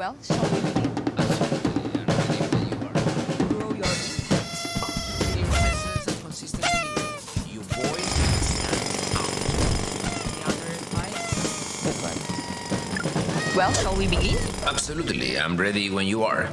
Well, shall we begin? Grow your impact. Clear presence and consistent delivery. Your voice stands out. The other mic? This one. Well, shall we begin? Absolutely, I'm ready when you are.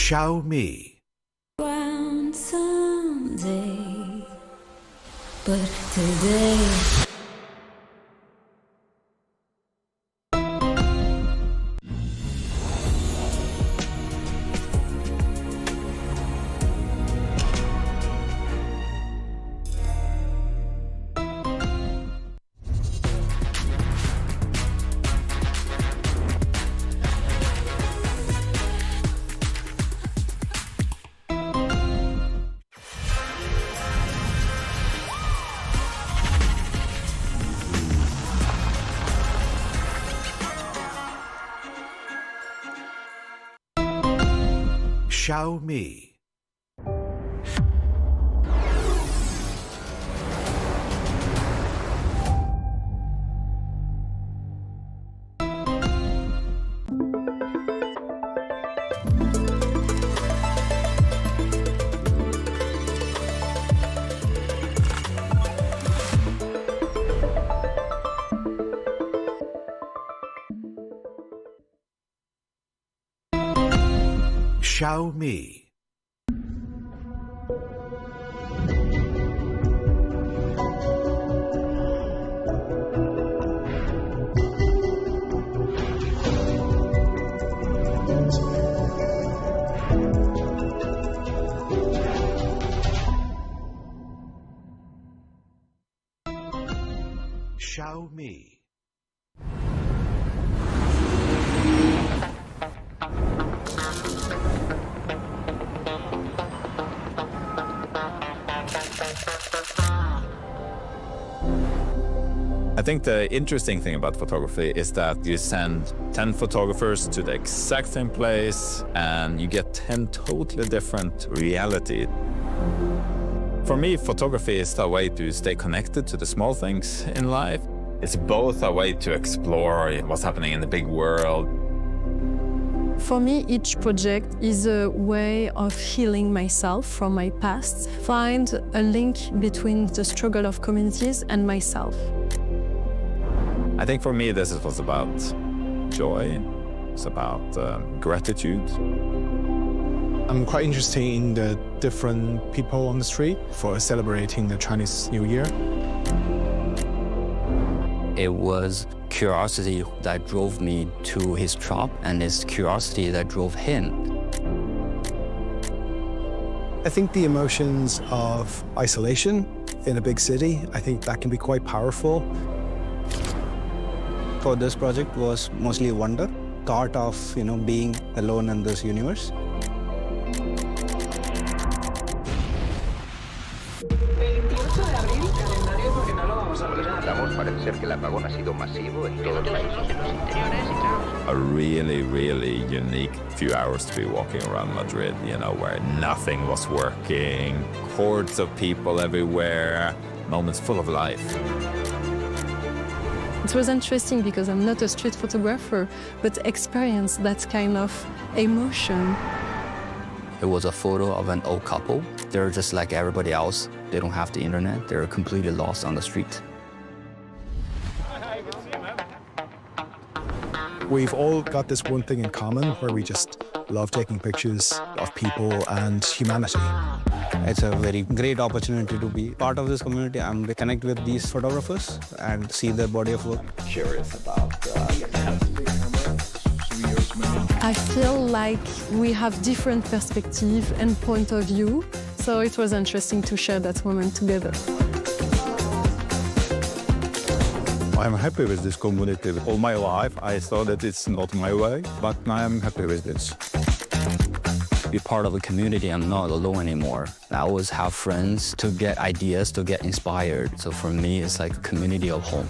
Xiaomi. Around someday, but today. Xiaomi. Xiaomi. Xiaomi. I think the interesting thing about photography is that you send 10 photographers to the exact same place and you get 10 totally different reality. For me, photography is a way to stay connected to the small things in life. It's both a way to explore what's happening in the big world. For me, each project is a way of healing myself from my past, find a link between the struggle of communities and myself. I think for me, this was about joy. It's about gratitude. I'm quite interested in the different people on the street for celebrating the Chinese New Year. It was curiosity that drove me to his shop, and it's curiosity that drove him. I think the emotions of isolation in a big city, I think that can be quite powerful. For this project was mostly wonder, thought of being alone in this universe. A really, really unique few hours to be walking around Madrid, where nothing was working, hordes of people everywhere, moments full of life. It was interesting because I'm not a street photographer, but experienced that kind of emotion. It was a photo of an old couple. They're just like everybody else. They don't have the internet. They're completely lost on the street. We've all got this one thing in common where we just love taking pictures of people and humanity. It's a very great opportunity to be part of this community and connect with these photographers and see their body of work. Curious about I feel like we have different perspective and point of view, so it was interesting to share that moment together. I'm happy with this community. All my life, I thought that it's not my way, but now I'm happy with this. Be part of a community, I'm not alone anymore. I always have friends to get ideas, to get inspired. So for me, it's like a community of home.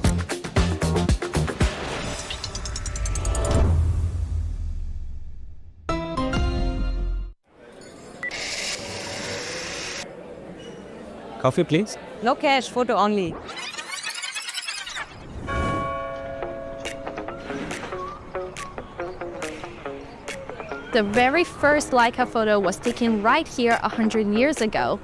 Coffee, please. No cash, photo only. The very first Leica photo was taken right here 100 years ago.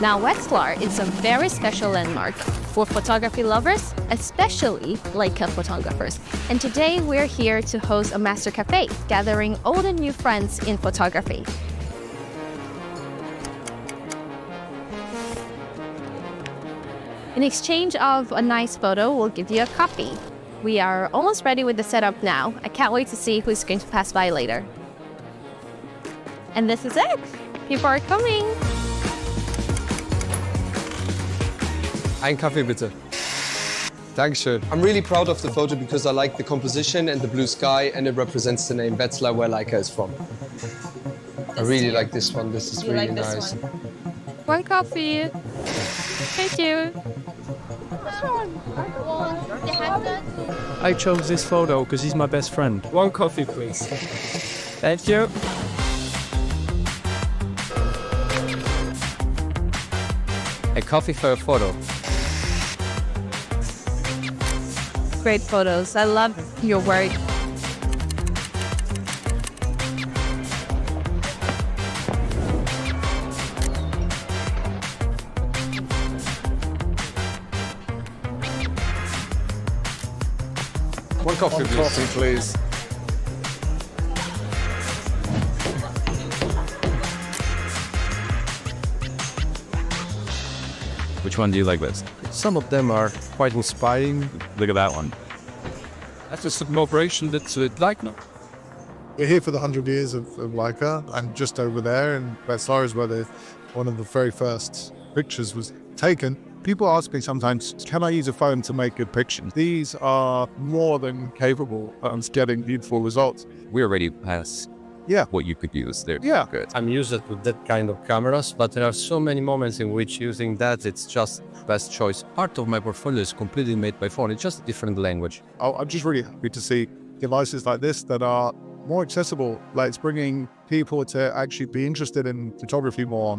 Now Wetzlar is a very special landmark for photography lovers, especially Leica photographers. And today we're here to host a master cafe, gathering old and new friends in photography. In exchange of a nice photo, we'll give you a copy. We are almost ready with the setup now. I can't wait to see who's going to pass by later. And this is it. People are coming. Ein Kaffee bitte. Dankeschön. I'm really proud of the photo because I like the composition and the blue sky, and it represents the name Wetzlar, where Leica is from. I really like this one. This is really nice. One coffee. Thank you. I chose this photo because he's my best friend. One coffee, please. Thank you. A coffee for a photo. Great photos. I love your work. One coffee, please. Coffee, please. Which one do you like best? Some of them are quite inspiring. Look at that one. That's a celebration that's Leica. We're here for the 100 years of Leica, and just over there in Wetzlar is where one of the very first pictures was taken. People ask me sometimes, can I use a phone to make good pictures? These are more than capable of getting beautiful results. We already passed what you could use. They're good. I'm used to that kind of cameras, but there are so many moments in which using that, it's just best choice. Part of my portfolio is completely made by phone. It's just a different language. I'm just really happy to see devices like this that are more accessible. Like, it's bringing people to actually be interested in photography more.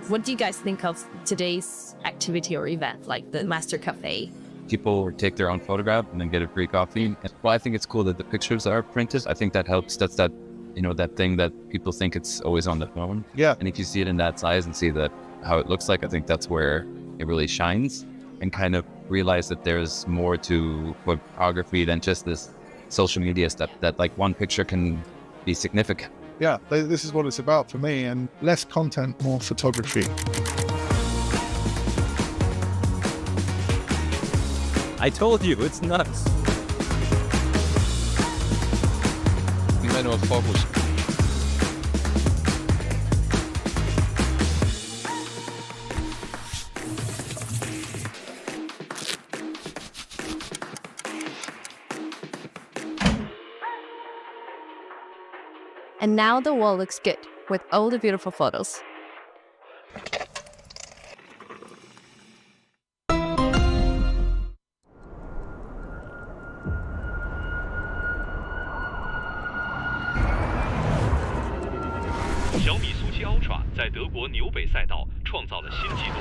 What do you guys think of today's activity or event, like the Master Cafe? People take their own photograph and then get a free coffee. Well, I think it's cool that the pictures are printed. I think that helps. That's that, that thing that people think it's always on the phone. Yeah. And if you see it in that size and see that how it looks like, I think that's where it really shines, and kind of realize that there's more to photography than just this social media stuff, that like one picture can be significant. Yeah, this is what it's about for me, and less content, more photography. I told you, it's nuts. Manual focus. And now the wall looks good, with all the beautiful photos. Xiaomi苏7 Ultra 在德国纽北赛道创造了新纪录。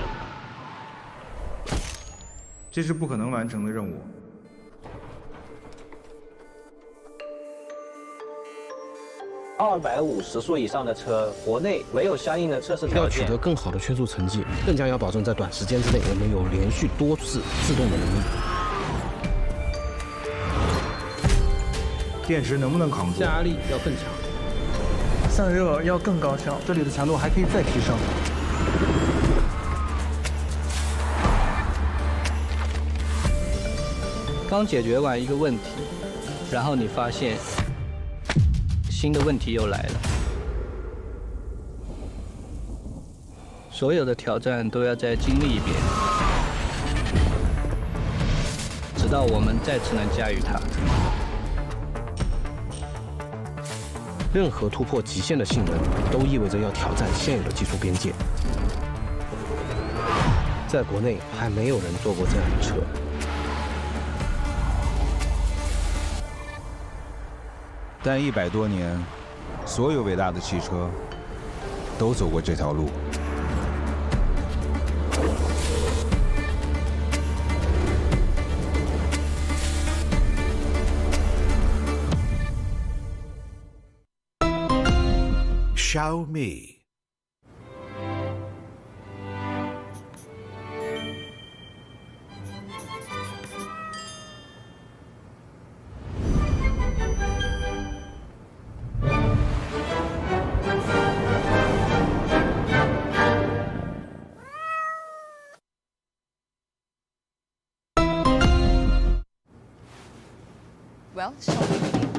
这是不可能完成的任务。250速以上的车，国内没有相应的测试条件。要取得更好的圈速成绩，更加要保证在短时间之内，我们有连续多次制动的能力。电池能不能扛住？加压力要更强，散热要更高效，这里的强度还可以再提升。刚解决完一个问题，然后你发现新的问题又来了。所有的挑战都要再经历一遍。直到我们再次能驾驭它。任何突破极限的性能，都意味着要挑战现有的技术边界。在国内还没有人做过这样的车。但100多年，所有伟大的汽车都走过这条路。Xiaomi. Well, shall we begin?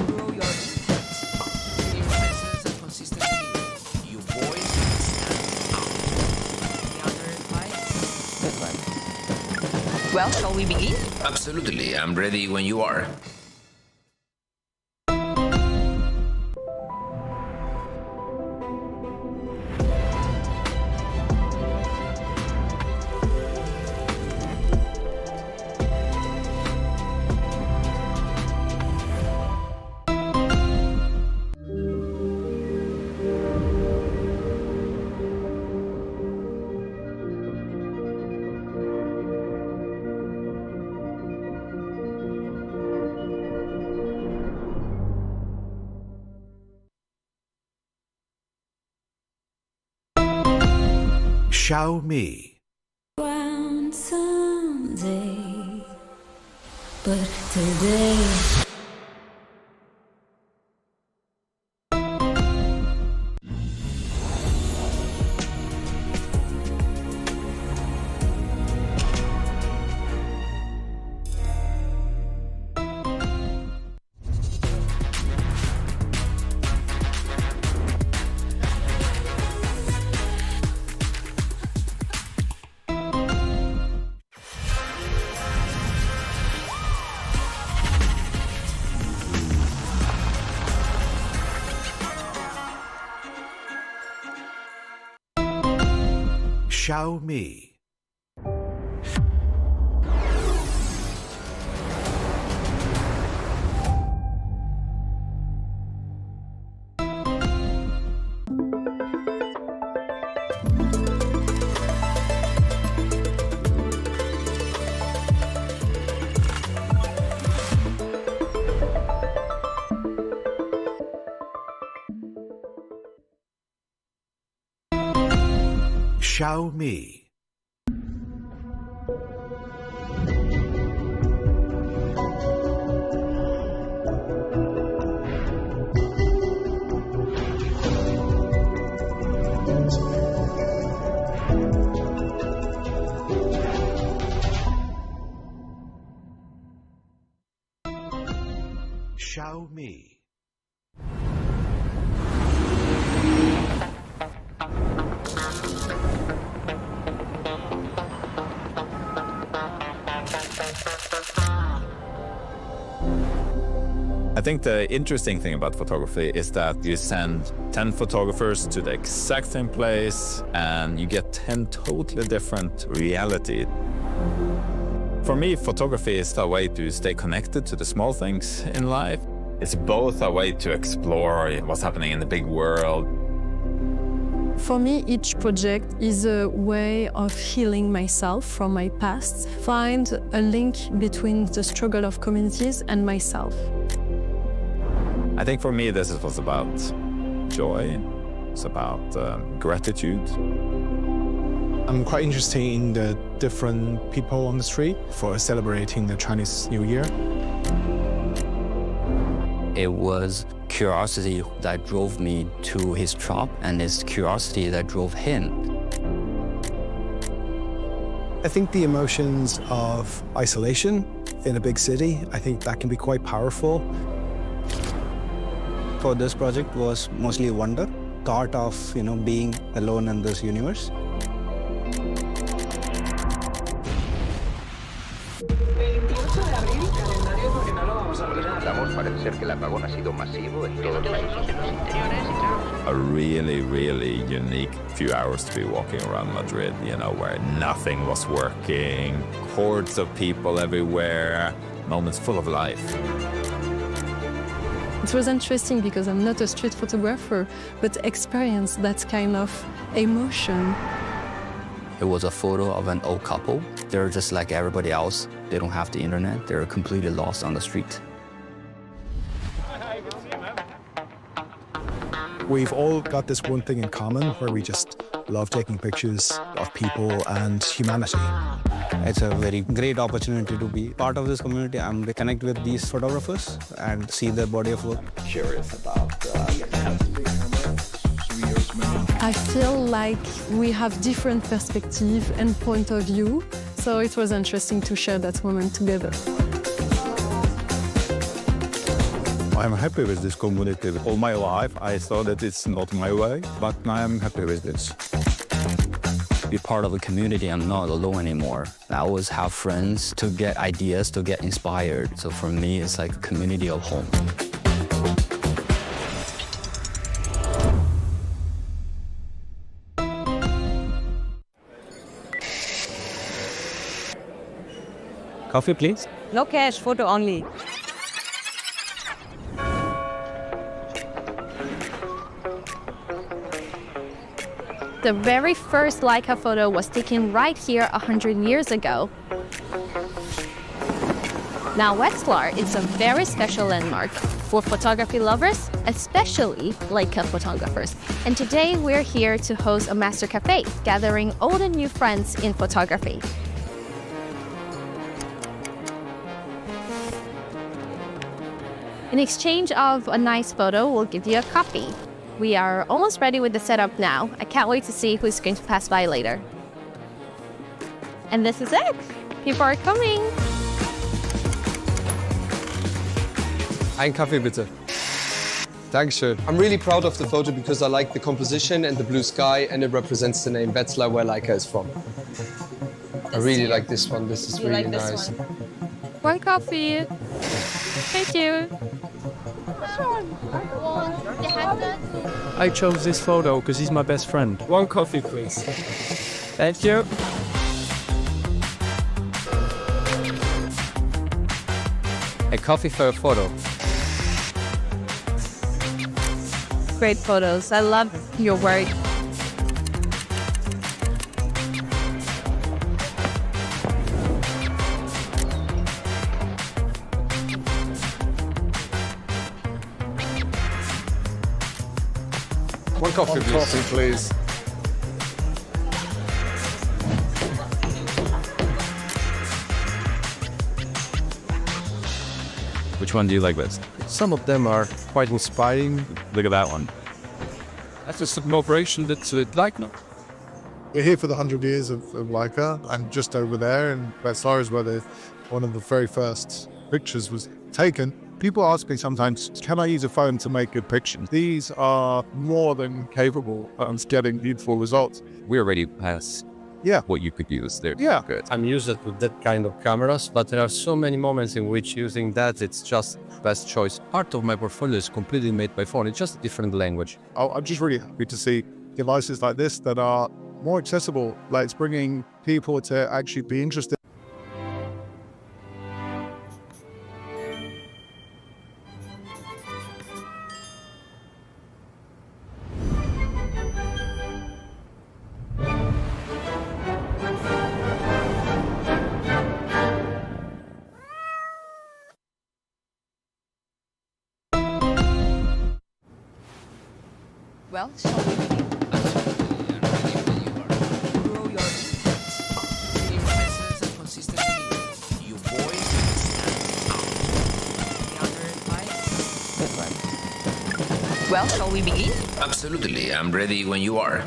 Grow your impact. Clear presence and consistent delivery. Your voice stands out. The other advice? Good one. Well, shall we begin? Absolutely, I'm ready when you are. Xiaomi. Around someday, but today. Xiaomi. Xiaomi. Xiaomi. I think the interesting thing about photography is that you send 10 photographers to the exact same place and you get 10 totally different reality. For me, photography is a way to stay connected to the small things in life. It's both a way to explore what's happening in the big world. For me, each project is a way of healing myself from my past, find a link between the struggle of communities and myself. I think for me, this was about joy. It's about gratitude. I'm quite interested in the different people on the street for celebrating the Chinese New Year. It was curiosity that drove me to his shop, and it's curiosity that drove him. I think the emotions of isolation in a big city, I think that can be quite powerful. For this project was mostly wonder, thought of, being alone in this universe. Según escuchamos, parece ser que el apagón ha sido masivo en todo el país. A really, really unique few hours to be walking around Madrid, you know, where nothing was working, hordes of people everywhere, moments full of life. It was interesting because I'm not a street photographer, but experience that kind of emotion. It was a photo of an old couple. They're just like everybody else. They don't have the internet. They're completely lost on the street. We've all got this one thing in common where we just love taking pictures of people and humanity. It's a very great opportunity to be part of this community and connect with these photographers and see their body of work. Curious about I feel like we have different perspective and point of view, so it was interesting to share that moment together. I'm happy with this community. All my life, I thought that it's not my way, but now I'm happy with this. Be part of a community, I'm not alone anymore. I always have friends to get ideas, to get inspired. So for me, it's like a community of home. Coffee, please. No cash, photo only. The very first Leica photo was taken right here 100 years ago. Now Wetzlar is a very special landmark for photography lovers, especially Leica photographers. And today we're here to host a master cafe, gathering old and new friends in photography. In exchange of a nice photo, we'll give you a coffee. We are almost ready with the setup now. I can't wait to see who's going to pass by later. And this is it. People are coming. Ein Kaffee bitte. Dankeschön. I'm really proud of the photo because I like the composition and the blue sky, and it represents the name Wetzlar, where Leica is from. I really like this one. This is really nice. One coffee. Thank you. I chose this photo because he's my best friend. One coffee, please. Thank you. A coffee for a photo. Great photos. I love your work. One coffee, please. Coffee, please. Which one do you like best? Some of them are quite inspiring. Look at that one. That's a celebration that's Leica. We're here for the 100 years of Leica, and just over there in Versailles is where one of the very first pictures was taken. People ask me sometimes, can I use a phone to make good pictures? These are more than capable of getting beautiful results. We're already past what you could use. They're good. I'm used to that kind of cameras, but there are so many moments in which using that, it's just best choice. Part of my portfolio is completely made by phone. It's just a different language. I'm just really happy to see devices like this that are more accessible. Like, it's bringing people to actually be interested. Well, shall we begin? Grow your influences and consistent behavior. Your voice stands out. The other advice? Good one. Well, shall we begin? Absolutely, I'm ready when you are.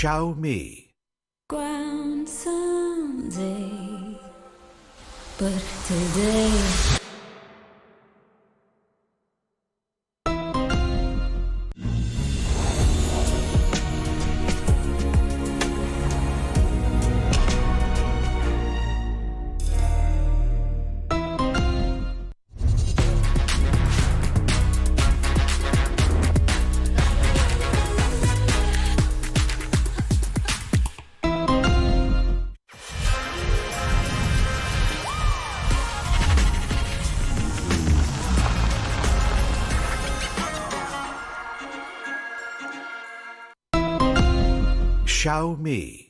Xiaomi. Ground someday, but today. Xiaomi.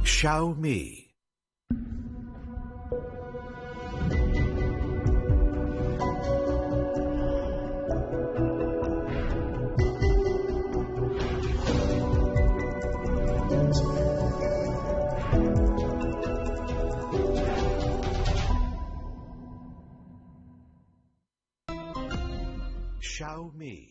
Xiaomi. Xiaomi.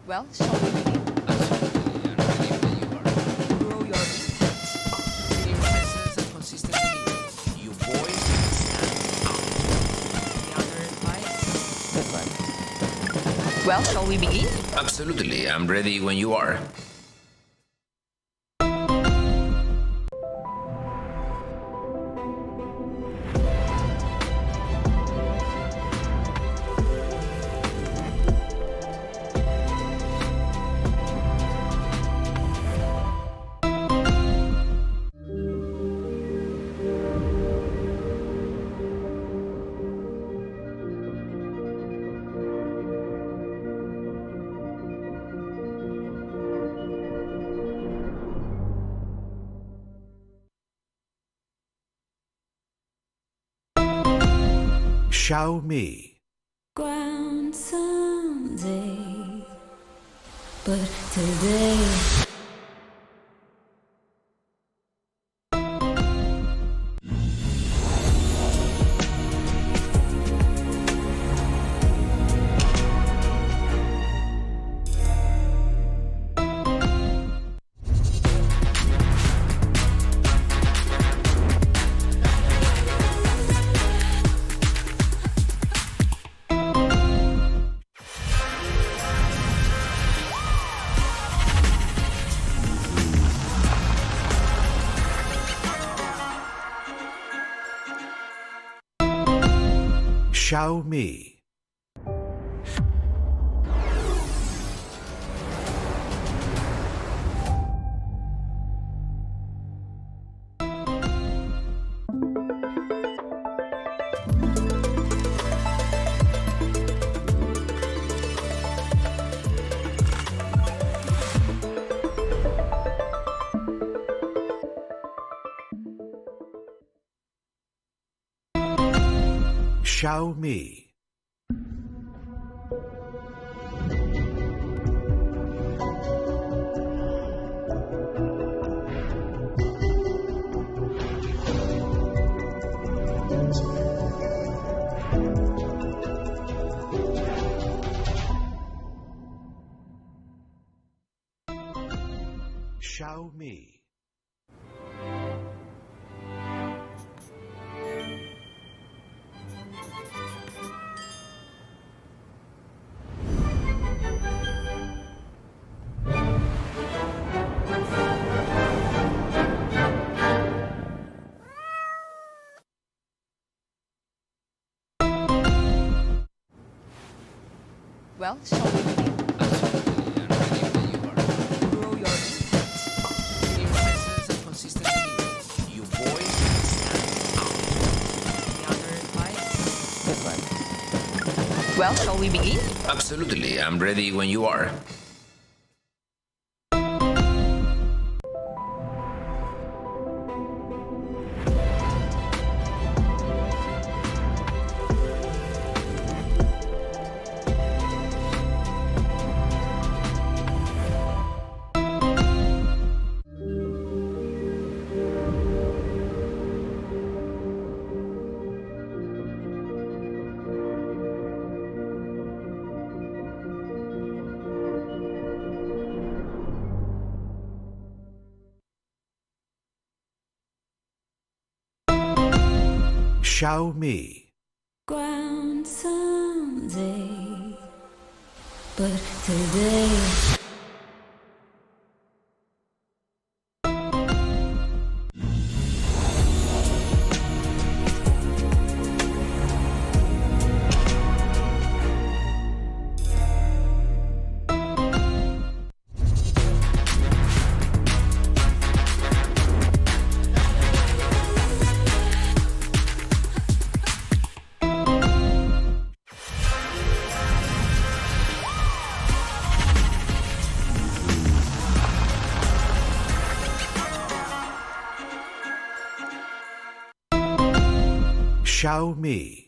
Well, shall we begin? Grow your clear presence and consistent delivery. Your voice stands out. The other advice? Good one. Well, shall we begin? Absolutely, I'm ready when you are. Xiaomi. Ground someday, but today. Xiaomi. Xiaomi. Xiaomi. Well, shall we begin? Grow your clear presence and consistent delivery. Your voice stands out. The other eye. Good one. Well, shall we begin? Absolutely, I'm ready when you are. Xiaomi. Ground someday, but today. Xiaomi.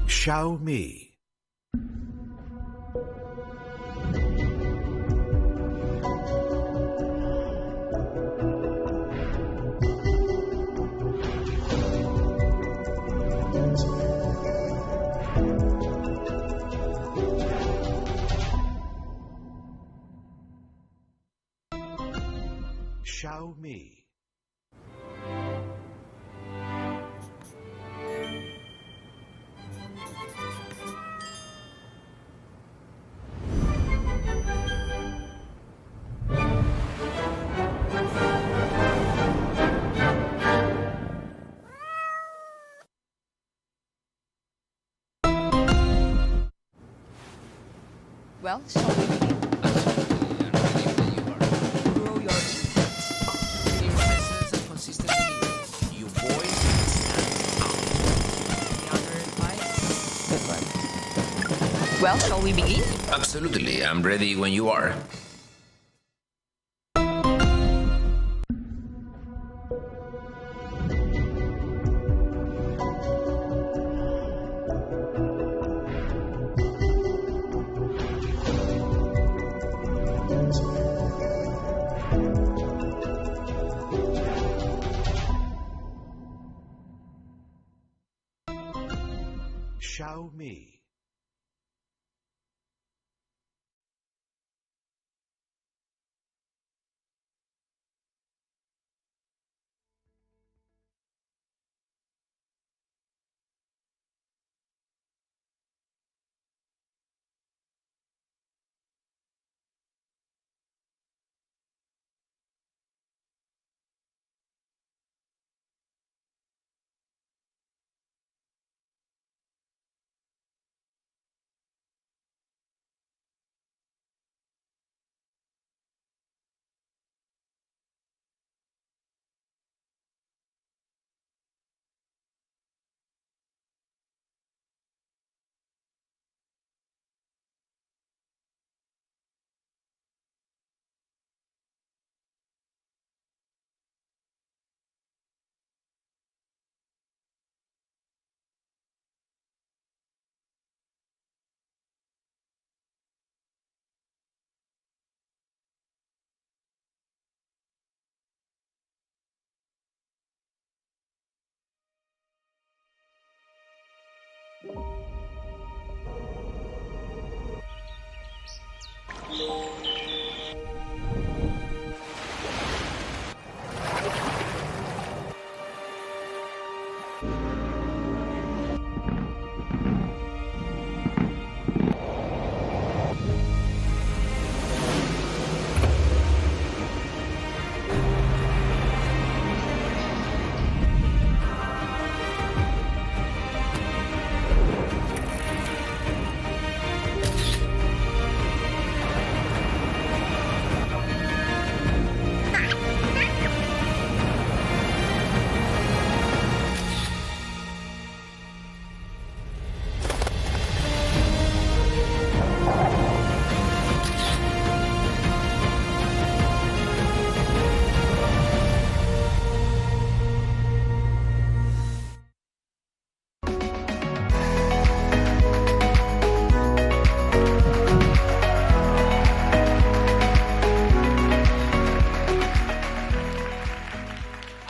Xiaomi. Xiaomi. Well, shall we begin? Grow your clear presence and consistent delivery. Your voice stands out. The other eye. Good one. Well, shall we begin? Absolutely, I'm ready when you are. Xiaomi.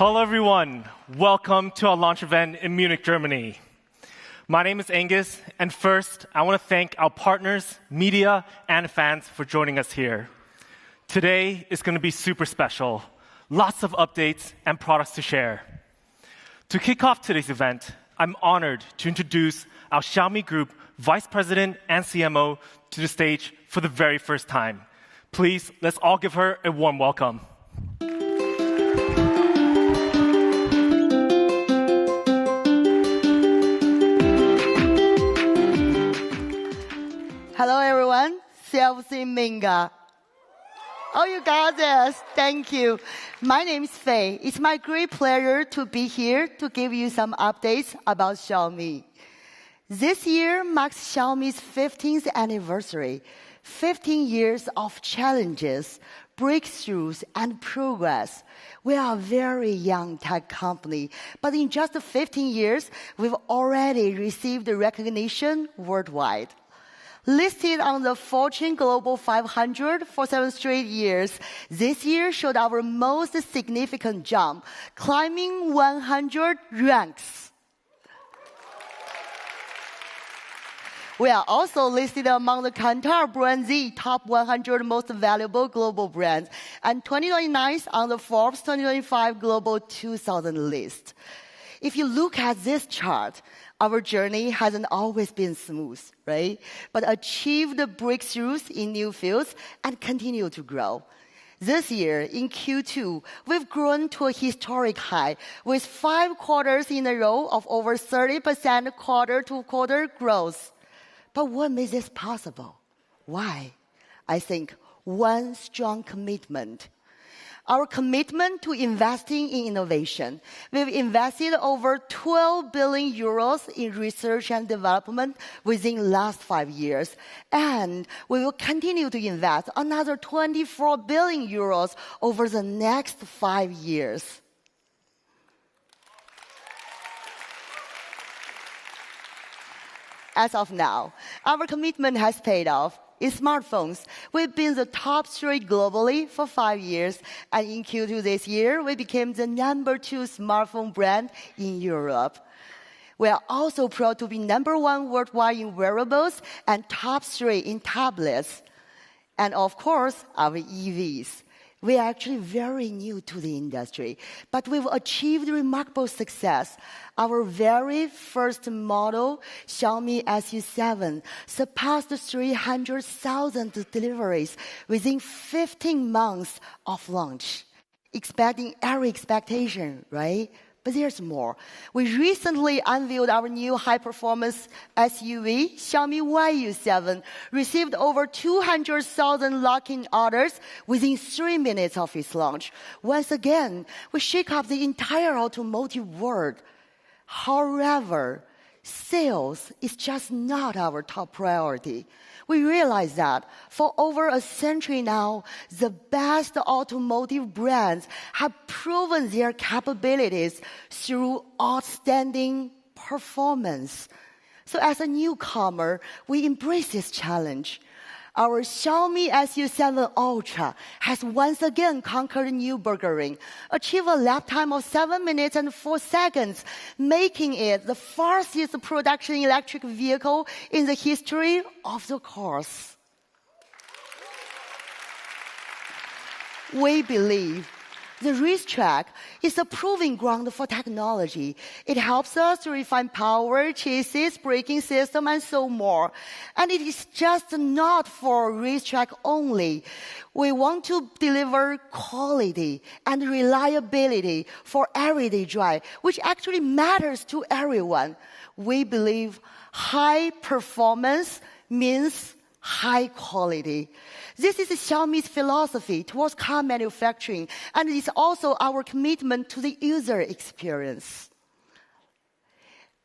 Hello, everyone. Welcome to our launch event in Munich, Germany. My name is Angus, and first, I want to thank our partners, media, and fans for joining us here. Today is going to be super special. Lots of updates and products to share. To kick off today's event, I'm honored to introduce our Xiaomi Group Vice President and CMO to the stage for the very first time. Please, let's all give her a warm welcome. Hello, everyone. CFC Minga. Oh, you got this. Thank you. My name is Fei. It's my great pleasure to be here to give you some updates about Xiaomi. This year marks Xiaomi's 15th anniversary. 15 years of challenges, breakthroughs, and progress. We are a very young tech company, but in just 15 years, we've already received recognition worldwide. Listed on the Fortune Global 500 for 7 straight years, this year showed our most significant jump, climbing 100 ranks. We are also listed among the Kantar Brand Z top 100 most valuable global brands, and 2029 on the Forbes 2025 Global 2000 list. If you look at this chart, our journey hasn't always been smooth, right? But achieved breakthroughs in new fields and continue to grow. This year, in Q2, we've grown to a historic high with 5 quarters in a row of over 30% quarter-to-quarter growth. But what made this possible? Why? I think one strong commitment. Our commitment to investing in innovation. We've invested over 12 billion euros in research and development within the last 5 years. And we will continue to invest another 24 billion euros over the next 5 years. As of now, our commitment has paid off. In smartphones, we've been the top 3 globally for 5 years, and in Q2 this year, we became the number 2 smartphone brand in Europe. We are also proud to be number 1 worldwide in wearables and top 3 in tablets. And of course, our EVs. We are actually very new to the industry, but we've achieved remarkable success. Our very first model, Xiaomi SU7, surpassed 300,000 deliveries within 15 months of launch. Expecting every expectation, right? But there's more. We recently unveiled our new high-performance SUV, Xiaomi YU7, received over 200,000 lock-in orders within 3 minutes of its launch. Once again, we shake up the entire automotive world. However, sales is just not our top priority. We realize that for over a century now, the best automotive brands have proven their capabilities through outstanding performance. So as a newcomer, we embrace this challenge. Our Xiaomi SU7 Ultra has once again conquered Nürburgring, achieved a lap time of 7 minutes and 4 seconds, making it the fastest production electric vehicle in the history of the course. We believe the racetrack is a proving ground for technology. It helps us to refine power, chassis, braking system, and so more. And it is just not for racetrack only. We want to deliver quality and reliability for everyday drive, which actually matters to everyone. We believe high performance means high quality. This is Xiaomi's philosophy towards car manufacturing, and it is also our commitment to the user experience.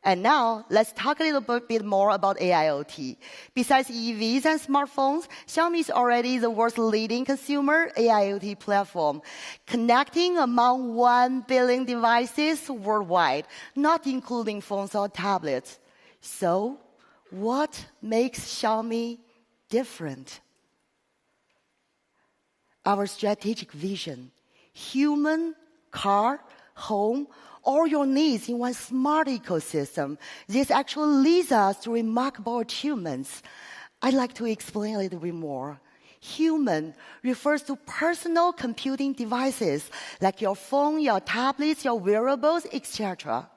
And now, let's talk a little bit more about AIoT. Besides EVs and smartphones, Xiaomi is already the world's leading consumer AIoT platform, connecting among 1 billion devices worldwide, not including phones or tablets. So, what makes Xiaomi different? Our strategic vision, human, car, home, or your needs in one smart ecosystem. This actually leads us to remarkable achievements. I'd like to explain a little bit more. Human refers to personal computing devices like your phone, your tablets, your wearables, etc.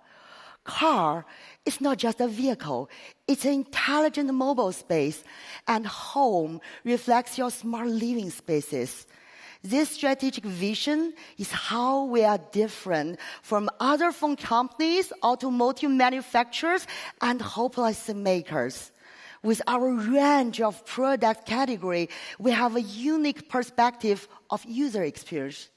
Car is not just a vehicle. It's an intelligent mobile space. And home reflects your smart living spaces. This strategic vision is how we are different from other phone companies, automotive manufacturers, and home policy makers. With our range of product category, we have a unique perspective of user experience.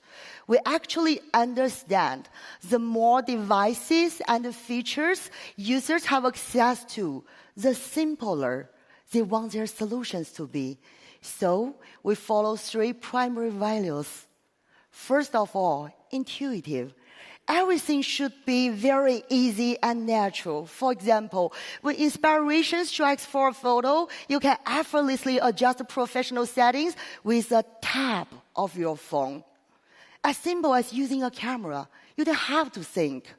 We actually understand the more devices and features users have access to, the simpler they want their solutions to be. So we follow 3 primary values. First of all, intuitive. Everything should be very easy and natural. For example, when inspiration strikes for a photo, you can effortlessly adjust professional settings with a tap of your phone. As simple as using a camera. You don't have to think.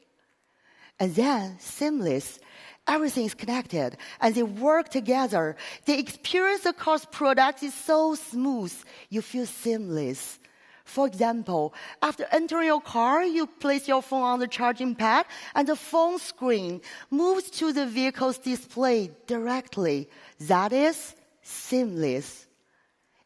And then, seamless. Everything is connected, and they work together. The experience across products is so smooth, you feel seamless. For example, after entering your car, you place your phone on the charging pad, and the phone screen moves to the vehicle's display directly. That is seamless.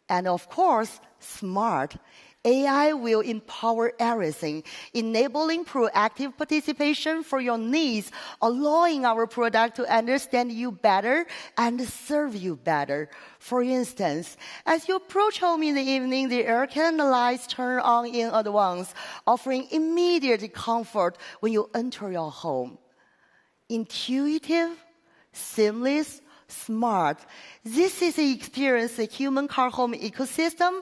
And of course, smart. AI will empower everything, enabling proactive participation for your needs, allowing our product to understand you better and serve you better. For instance, as you approach home in the evening, the air conditioning lights turn on in advance, offering immediate comfort when you enter your home. Intuitive, seamless, smart. This is the experience the human car home ecosystem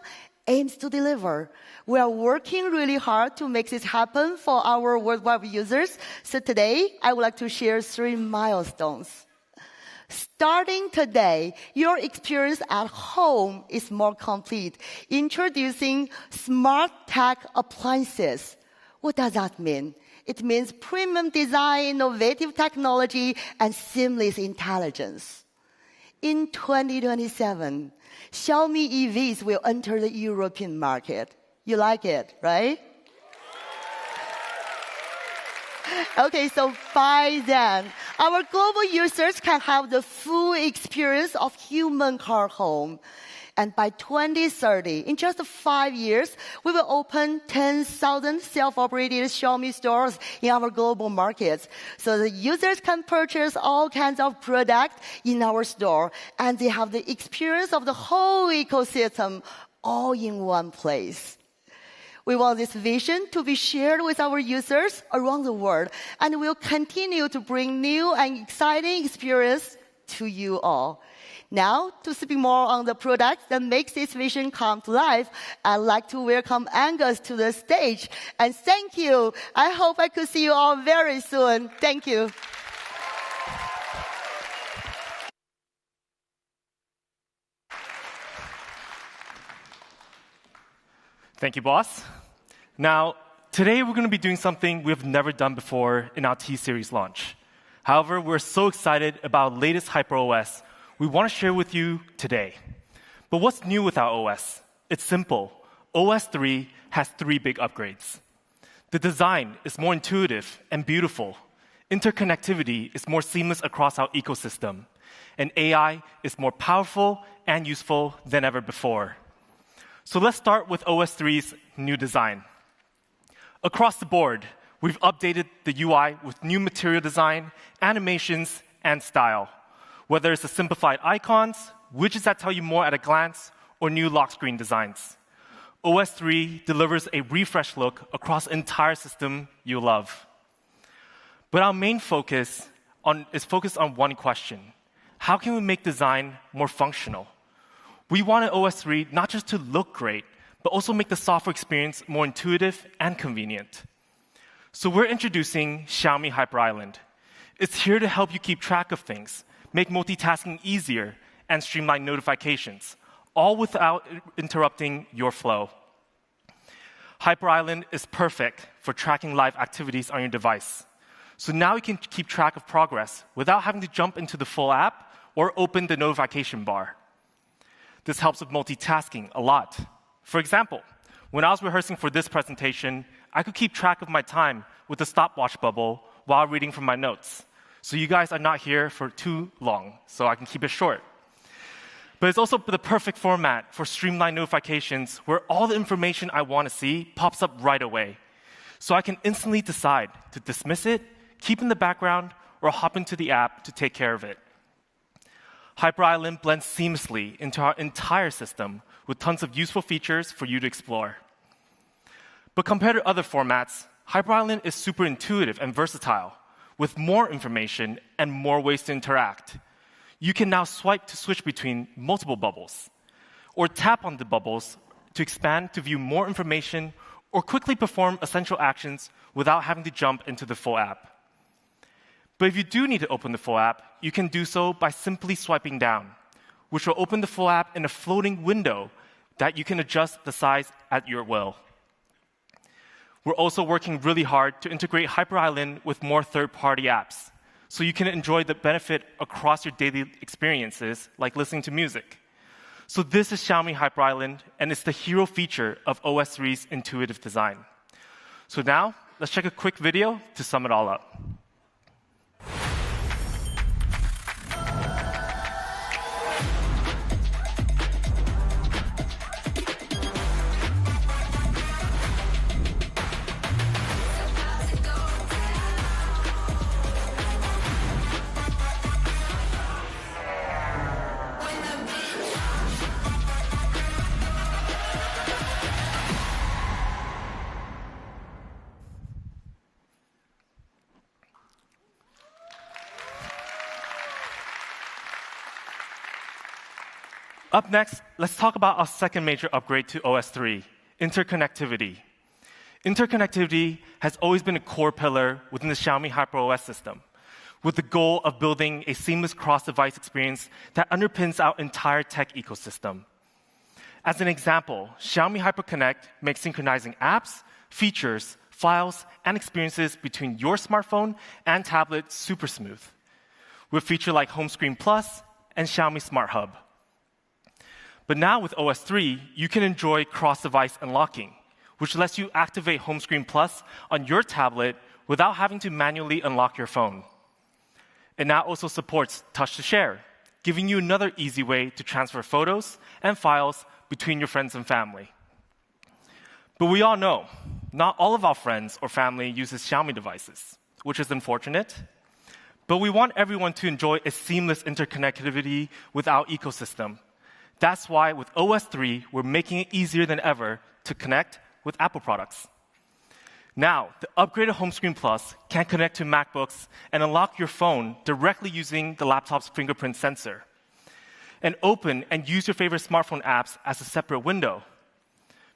aims to deliver. We are working really hard to make this happen for our worldwide users. So today, I would like to share 3 milestones. Starting today, your experience at home is more complete. Introducing smart tech appliances. What does that mean? It means premium design, innovative technology, and seamless intelligence. In 2027, Xiaomi EVs will enter the European market. You like it, right? Okay, so by then, our global users can have the full experience of human car home. And by 2030, in just 5 years, we will open 10,000 self-operated Xiaomi stores in our global markets. So the users can purchase all kinds of products in our store, and they have the experience of the whole ecosystem all in one place. We want this vision to be shared with our users around the world, and we'll continue to bring new and exciting experience to you all. Now, to speak more on the product that makes this vision come to life, I'd like to welcome Angus to the stage. And thank you. I hope I could see you all very soon. Thank you. Thank you, boss. Now, today we're going to be doing something we've never done before in our T-Series launch. However, we're so excited about our latest HyperOS we want to share with you today. But what's new with our OS? It's simple. OS 3 has 3 big upgrades. The design is more intuitive and beautiful. Interconnectivity is more seamless across our ecosystem. And AI is more powerful and useful than ever before. So let's start with OS 3's new design. Across the board, we've updated the UI with new material design, animations, and style. Whether it's the simplified icons, widgets that tell you more at a glance, or new lock screen designs. OS 3 delivers a refreshed look across the entire system you love. But our main focus is focused on one question. How can we make design more functional? We wanted OS 3 not just to look great, but also make the software experience more intuitive and convenient. So we're introducing Xiaomi Hyper Island. It's here to help you keep track of things, make multitasking easier, and streamline notifications, all without interrupting your flow. Hyper Island is perfect for tracking live activities on your device. So now you can keep track of progress without having to jump into the full app or open the notification bar. This helps with multitasking a lot. For example, when I was rehearsing for this presentation, I could keep track of my time with the stopwatch bubble while reading from my notes. So you guys are not here for too long, so I can keep it short. But it's also the perfect format for streamlined notifications where all the information I want to see pops up right away. So I can instantly decide to dismiss it, keep in the background, or hop into the app to take care of it. Hyper Island blends seamlessly into our entire system with tons of useful features for you to explore. But compared to other formats, Hyper Island is super intuitive and versatile, with more information and more ways to interact. You can now swipe to switch between multiple bubbles, or tap on the bubbles to expand to view more information, or quickly perform essential actions without having to jump into the full app. But if you do need to open the full app, you can do so by simply swiping down, which will open the full app in a floating window that you can adjust the size at your will. We're also working really hard to integrate Hyper Island with more third-party apps, so you can enjoy the benefit across your daily experiences, like listening to music. So this is Xiaomi Hyper Island, and it's the hero feature of OS 3's intuitive design. So now, let's check a quick video to sum it all up. Up next, let's talk about our second major upgrade to OS 3, interconnectivity. Interconnectivity has always been a core pillar within the Xiaomi HyperOS system, with the goal of building a seamless cross-device experience that underpins our entire tech ecosystem. As an example, Xiaomi HyperConnect makes synchronizing apps, features, files, and experiences between your smartphone and tablet super smooth, with features like Home Screen Plus and Xiaomi Smart Hub. But now with OS 3, you can enjoy cross-device unlocking, which lets you activate Home Screen Plus on your tablet without having to manually unlock your phone. It now also supports Touch to Share, giving you another easy way to transfer photos and files between your friends and family. But we all know, not all of our friends or family uses Xiaomi devices, which is unfortunate. But we want everyone to enjoy a seamless interconnectivity with our ecosystem. That's why with OS 3, we're making it easier than ever to connect with Apple products. Now, the upgraded Home Screen Plus can connect to MacBooks and unlock your phone directly using the laptop's fingerprint sensor, and open and use your favorite smartphone apps as a separate window.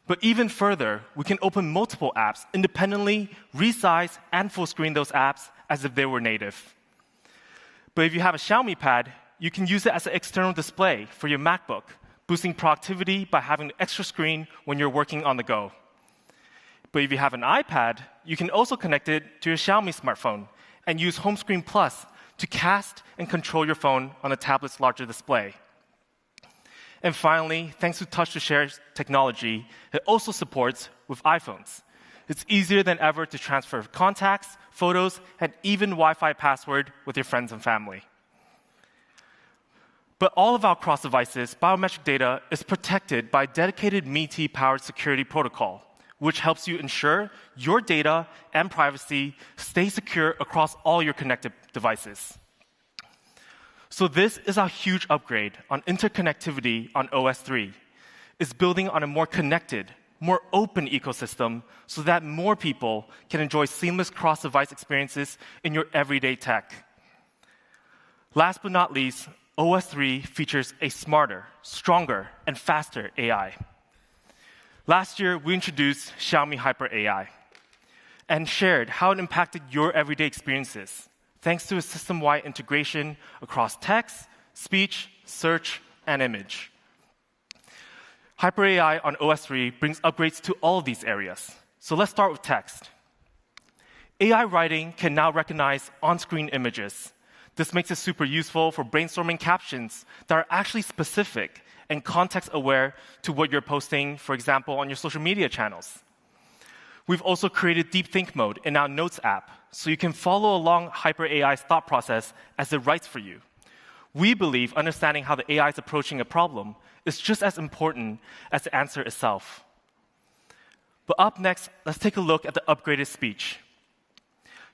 But even further, we can open multiple apps independently, resize, and full screen those apps as if they were native. But if you have a Xiaomi Pad, you can use it as an external display for your MacBook, boosting productivity by having an extra screen when you're working on the go. But if you have an iPad, you can also connect it to your Xiaomi smartphone and use Home Screen Plus to cast and control your phone on a tablet's larger display. And finally, thanks to Touch to Share technology, it also supports with iPhones. It's easier than ever to transfer contacts, photos, and even Wi-Fi password with your friends and family. But all of our cross-devices biometric data is protected by a dedicated MIT-powered security protocol, which helps you ensure your data and privacy stay secure across all your connected devices. So this is a huge upgrade on interconnectivity on OS 3. It's building on a more connected, more open ecosystem so that more people can enjoy seamless cross-device experiences in your everyday tech. Last but not least, OS 3 features a smarter, stronger, and faster AI. Last year, we introduced Xiaomi HyperAI and shared how it impacted your everyday experiences, thanks to a system-wide integration across text, speech, search, and image. HyperAI on OS 3 brings upgrades to all of these areas. So let's start with text. AI writing can now recognize on-screen images. This makes it super useful for brainstorming captions that are actually specific and context-aware to what you're posting, for example, on your social media channels. We've also created Deep Think mode in our Notes app, so you can follow along HyperAI's thought process as it writes for you. We believe understanding how the AI is approaching a problem is just as important as the answer itself. But up next, let's take a look at the upgraded speech.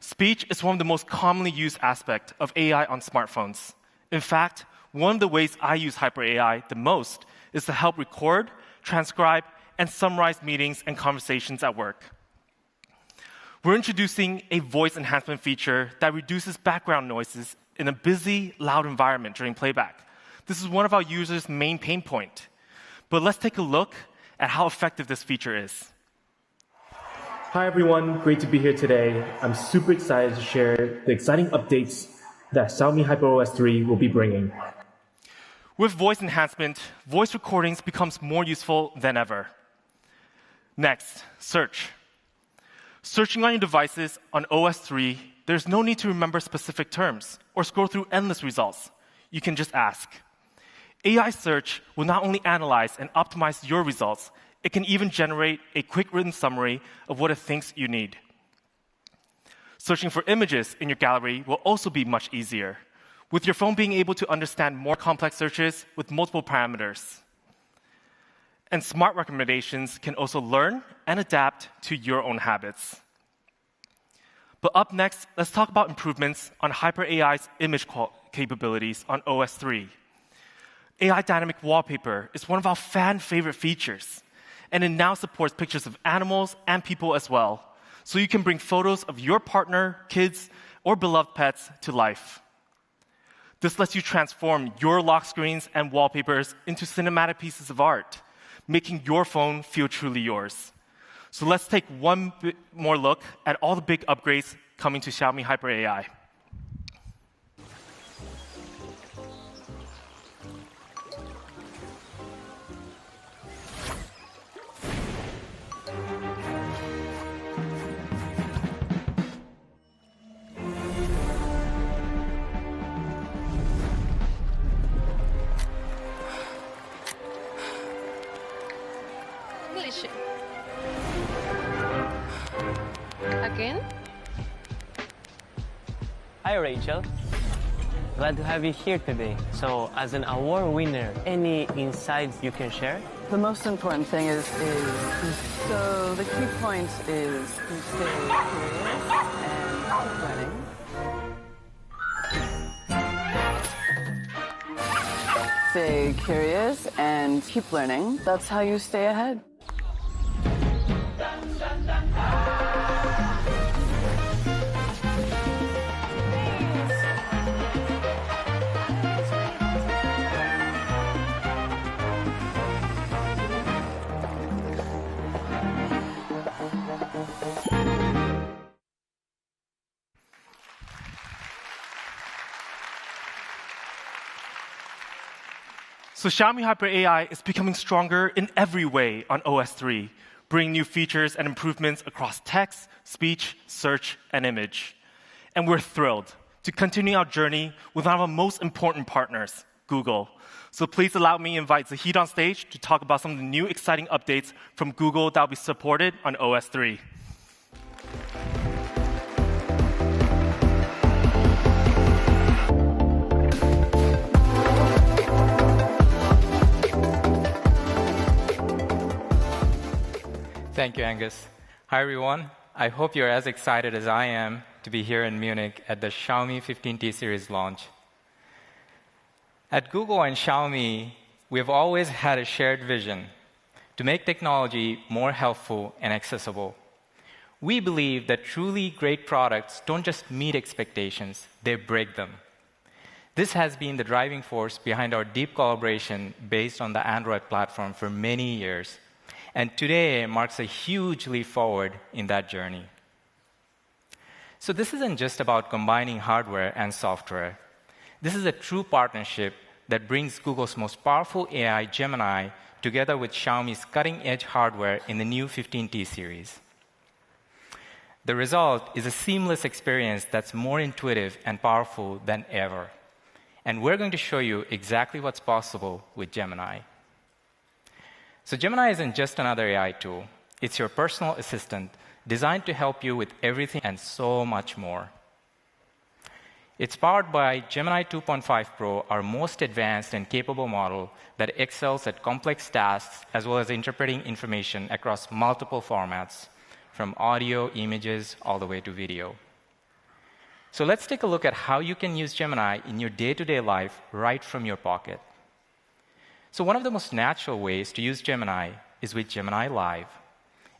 Speech is one of the most commonly used aspects of AI on smartphones. In fact, one of the ways I use HyperAI the most is to help record, transcribe, and summarize meetings and conversations at work. We're introducing a voice enhancement feature that reduces background noises in a busy, loud environment during playback. This is one of our users' main pain points. But let's take a look at how effective this feature is. Hi everyone, great to be here today. I'm super excited to share the exciting updates that Xiaomi HyperOS 3 will be bringing. With voice enhancement, voice recordings becomes more useful than ever. Next, search. Searching on your devices on OS 3, there's no need to remember specific terms or scroll through endless results. You can just ask. AI search will not only analyze and optimize your results, it can even generate a quick written summary of what it thinks you need. Searching for images in your gallery will also be much easier, with your phone being able to understand more complex searches with multiple parameters. And smart recommendations can also learn and adapt to your own habits. But up next, let's talk about improvements on HyperAI's image capabilities on OS 3. AI Dynamic Wallpaper is one of our fan-favorite features, and it now supports pictures of animals and people as well, so you can bring photos of your partner, kids, or beloved pets to life. This lets you transform your lock screens and wallpapers into cinematic pieces of art, making your phone feel truly yours. So let's take one more look at all the big upgrades coming to Xiaomi HyperAI. Again? Hi, Rachel. Glad to have you here today. So, as an award winner, any insights you can share? The most important thing is so the key point is to stay curious and keep learning. Stay curious and keep learning. That's how you stay ahead. So Xiaomi HyperAI is becoming stronger in every way on OS 3, bringing new features and improvements across text, speech, search, and image. And we're thrilled to continue our journey with one of our most important partners, Google. So please allow me to invite Zahid on stage to talk about some of the new exciting updates from Google that will be supported on OS 3. Thank you, Angus. Hi, everyone. I hope you're as excited as I am to be here in Munich at the Xiaomi 15T series launch. At Google and Xiaomi, we have always had a shared vision to make technology more helpful and accessible. We believe that truly great products don't just meet expectations, they break them. This has been the driving force behind our deep collaboration based on the Android platform for many years. And today marks a huge leap forward in that journey. So this isn't just about combining hardware and software. This is a true partnership that brings Google's most powerful AI, Gemini, together with Xiaomi's cutting-edge hardware in the new 15T series. The result is a seamless experience that's more intuitive and powerful than ever. And we're going to show you exactly what's possible with Gemini. So Gemini isn't just another AI tool. It's your personal assistant designed to help you with everything and so much more. It's powered by Gemini 2.5 Pro, our most advanced and capable model that excels at complex tasks as well as interpreting information across multiple formats, from audio, images, all the way to video. So let's take a look at how you can use Gemini in your day-to-day life right from your pocket. So one of the most natural ways to use Gemini is with Gemini Live.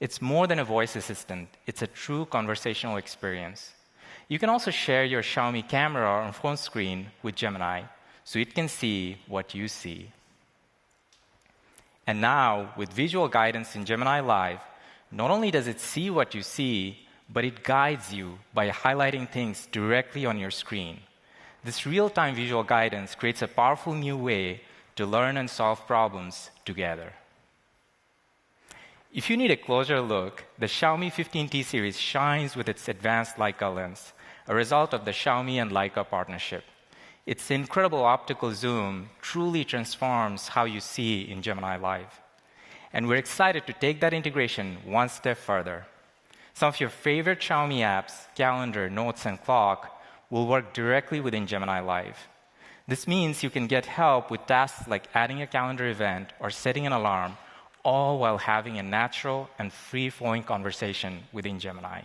It's more than a voice assistant. It's a true conversational experience. You can also share your Xiaomi camera or phone screen with Gemini so it can see what you see. And now, with visual guidance in Gemini Live, not only does it see what you see, but it guides you by highlighting things directly on your screen. This real-time visual guidance creates a powerful new way to learn and solve problems together. If you need a closer look, the Xiaomi 15T series shines with its advanced Leica lens, a result of the Xiaomi and Leica partnership. Its incredible optical zoom truly transforms how you see in Gemini Live. And we're excited to take that integration one step further. Some of your favorite Xiaomi apps, calendar, notes, and clock, will work directly within Gemini Live. This means you can get help with tasks like adding a calendar event or setting an alarm, all while having a natural and free-flowing conversation within Gemini.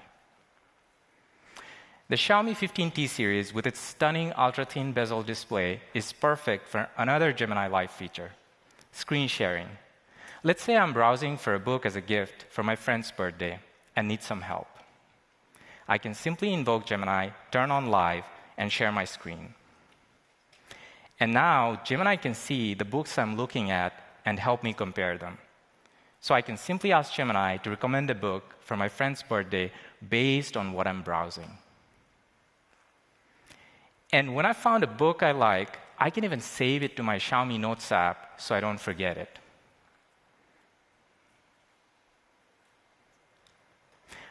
The Xiaomi 15T series, with its stunning ultra-thin bezel display, is perfect for another Gemini Live feature, screen sharing. Let's say I'm browsing for a book as a gift for my friend's birthday and need some help. I can simply invoke Gemini, turn on Live, and share my screen. And now, Gemini can see the books I'm looking at and help me compare them. So I can simply ask Gemini to recommend a book for my friend's birthday based on what I'm browsing. And when I found a book I like, I can even save it to my Xiaomi Notes app so I don't forget it.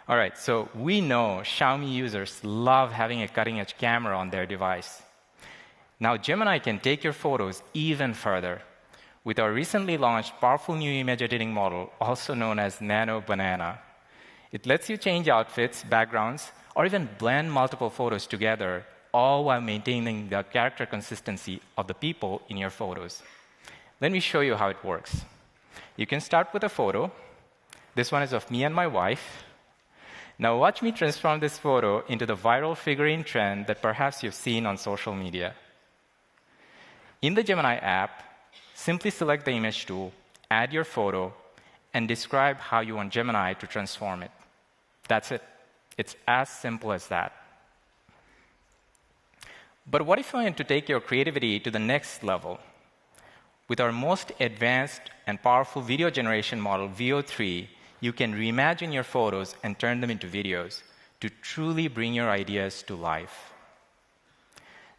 All right, so we know Xiaomi users love having a cutting-edge camera on their device. Now, Gemini can take your photos even further. With our recently launched powerful new image editing model, also known as Nano Banana. It lets you change outfits, backgrounds, or even blend multiple photos together, all while maintaining the character consistency of the people in your photos. Let me show you how it works. You can start with a photo. This one is of me and my wife. Now watch me transform this photo into the viral figurine trend that perhaps you've seen on social media. In the Gemini app, simply select the image tool, add your photo, and describe how you want Gemini to transform it. That's it. It's as simple as that. But what if you want to take your creativity to the next level? With our most advanced and powerful video generation model, VO3, you can reimagine your photos and turn them into videos to truly bring your ideas to life.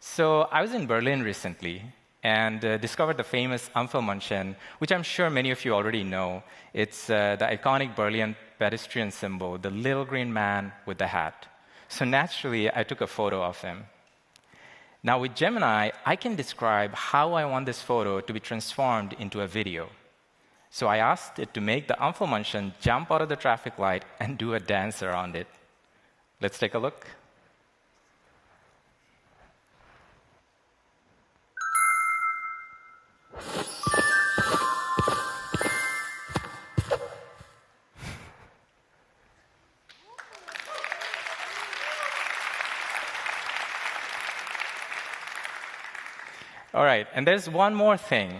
So I was in Berlin recently and discovered the famous Ampelmännchen, which I'm sure many of you already know. It's the iconic Berlin pedestrian symbol, the little green man with the hat. So naturally, I took a photo of him. Now with Gemini, I can describe how I want this photo to be transformed into a video. So I asked it to make the Ampelmännchen jump out of the traffic light and do a dance around it. Let's take a look. All right, and there's one more thing.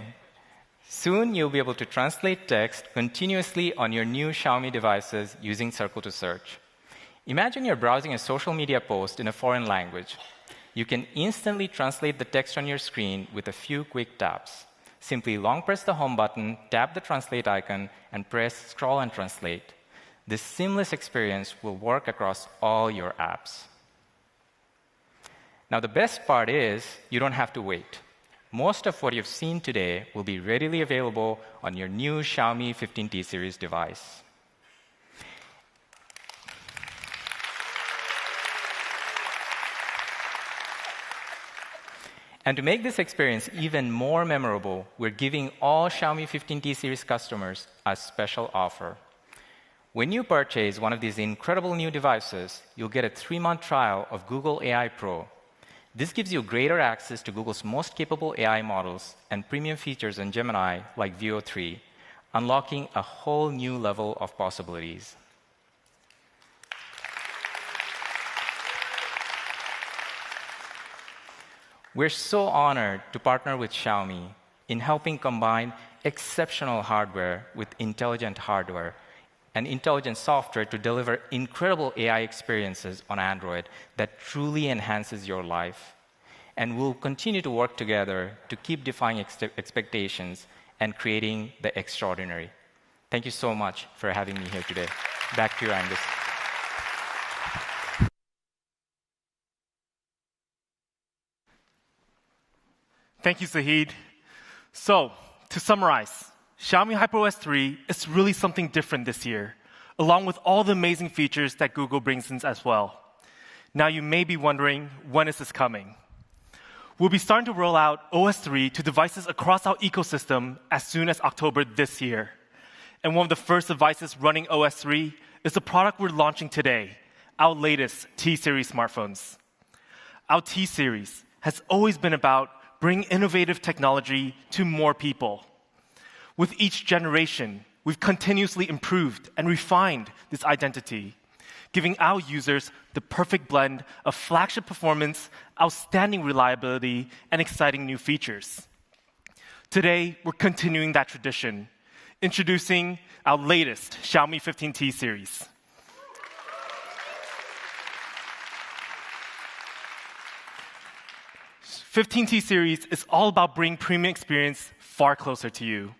Soon you'll be able to translate text continuously on your new Xiaomi devices using Circle to Search. Imagine you're browsing a social media post in a foreign language. You can instantly translate the text on your screen with a few quick taps. Simply long press the home button, tap the translate icon, and press scroll and translate. This seamless experience will work across all your apps. Now the best part is you don't have to wait. most of what you've seen today will be readily available on your new Xiaomi 15T series device. And to make this experience even more memorable, we're giving all Xiaomi 15T series customers a special offer. When you purchase one of these incredible new devices, you'll get a 3-month trial of Google AI Pro. This gives you greater access to Google's most capable AI models and premium features in Gemini, like Veo 3, unlocking a whole new level of possibilities. We're so honored to partner with Xiaomi in helping combine exceptional hardware with intelligent hardware and intelligent software to deliver incredible AI experiences on Android that truly enhances your life. And we'll continue to work together to keep defying expectations and creating the extraordinary. Thank you so much for having me here today. Back to you, Angus. Thank you, Zahid. So, to summarize, Xiaomi HyperOS 3 is really something different this year, along with all the amazing features that Google brings in as well. Now, you may be wondering, when is this coming? We'll be starting to roll out OS 3 to devices across our ecosystem as soon as October this year. And one of the first devices running OS 3 is the product we're launching today, our latest T-Series smartphones. Our T-Series has always been about bringing innovative technology to more people. With each generation, we've continuously improved and refined this identity, giving our users the perfect blend of flagship performance, outstanding reliability, and exciting new features. Today, we're continuing that tradition, introducing our latest Xiaomi 15T series. The 15T series is all about bringing premium experience far closer to you.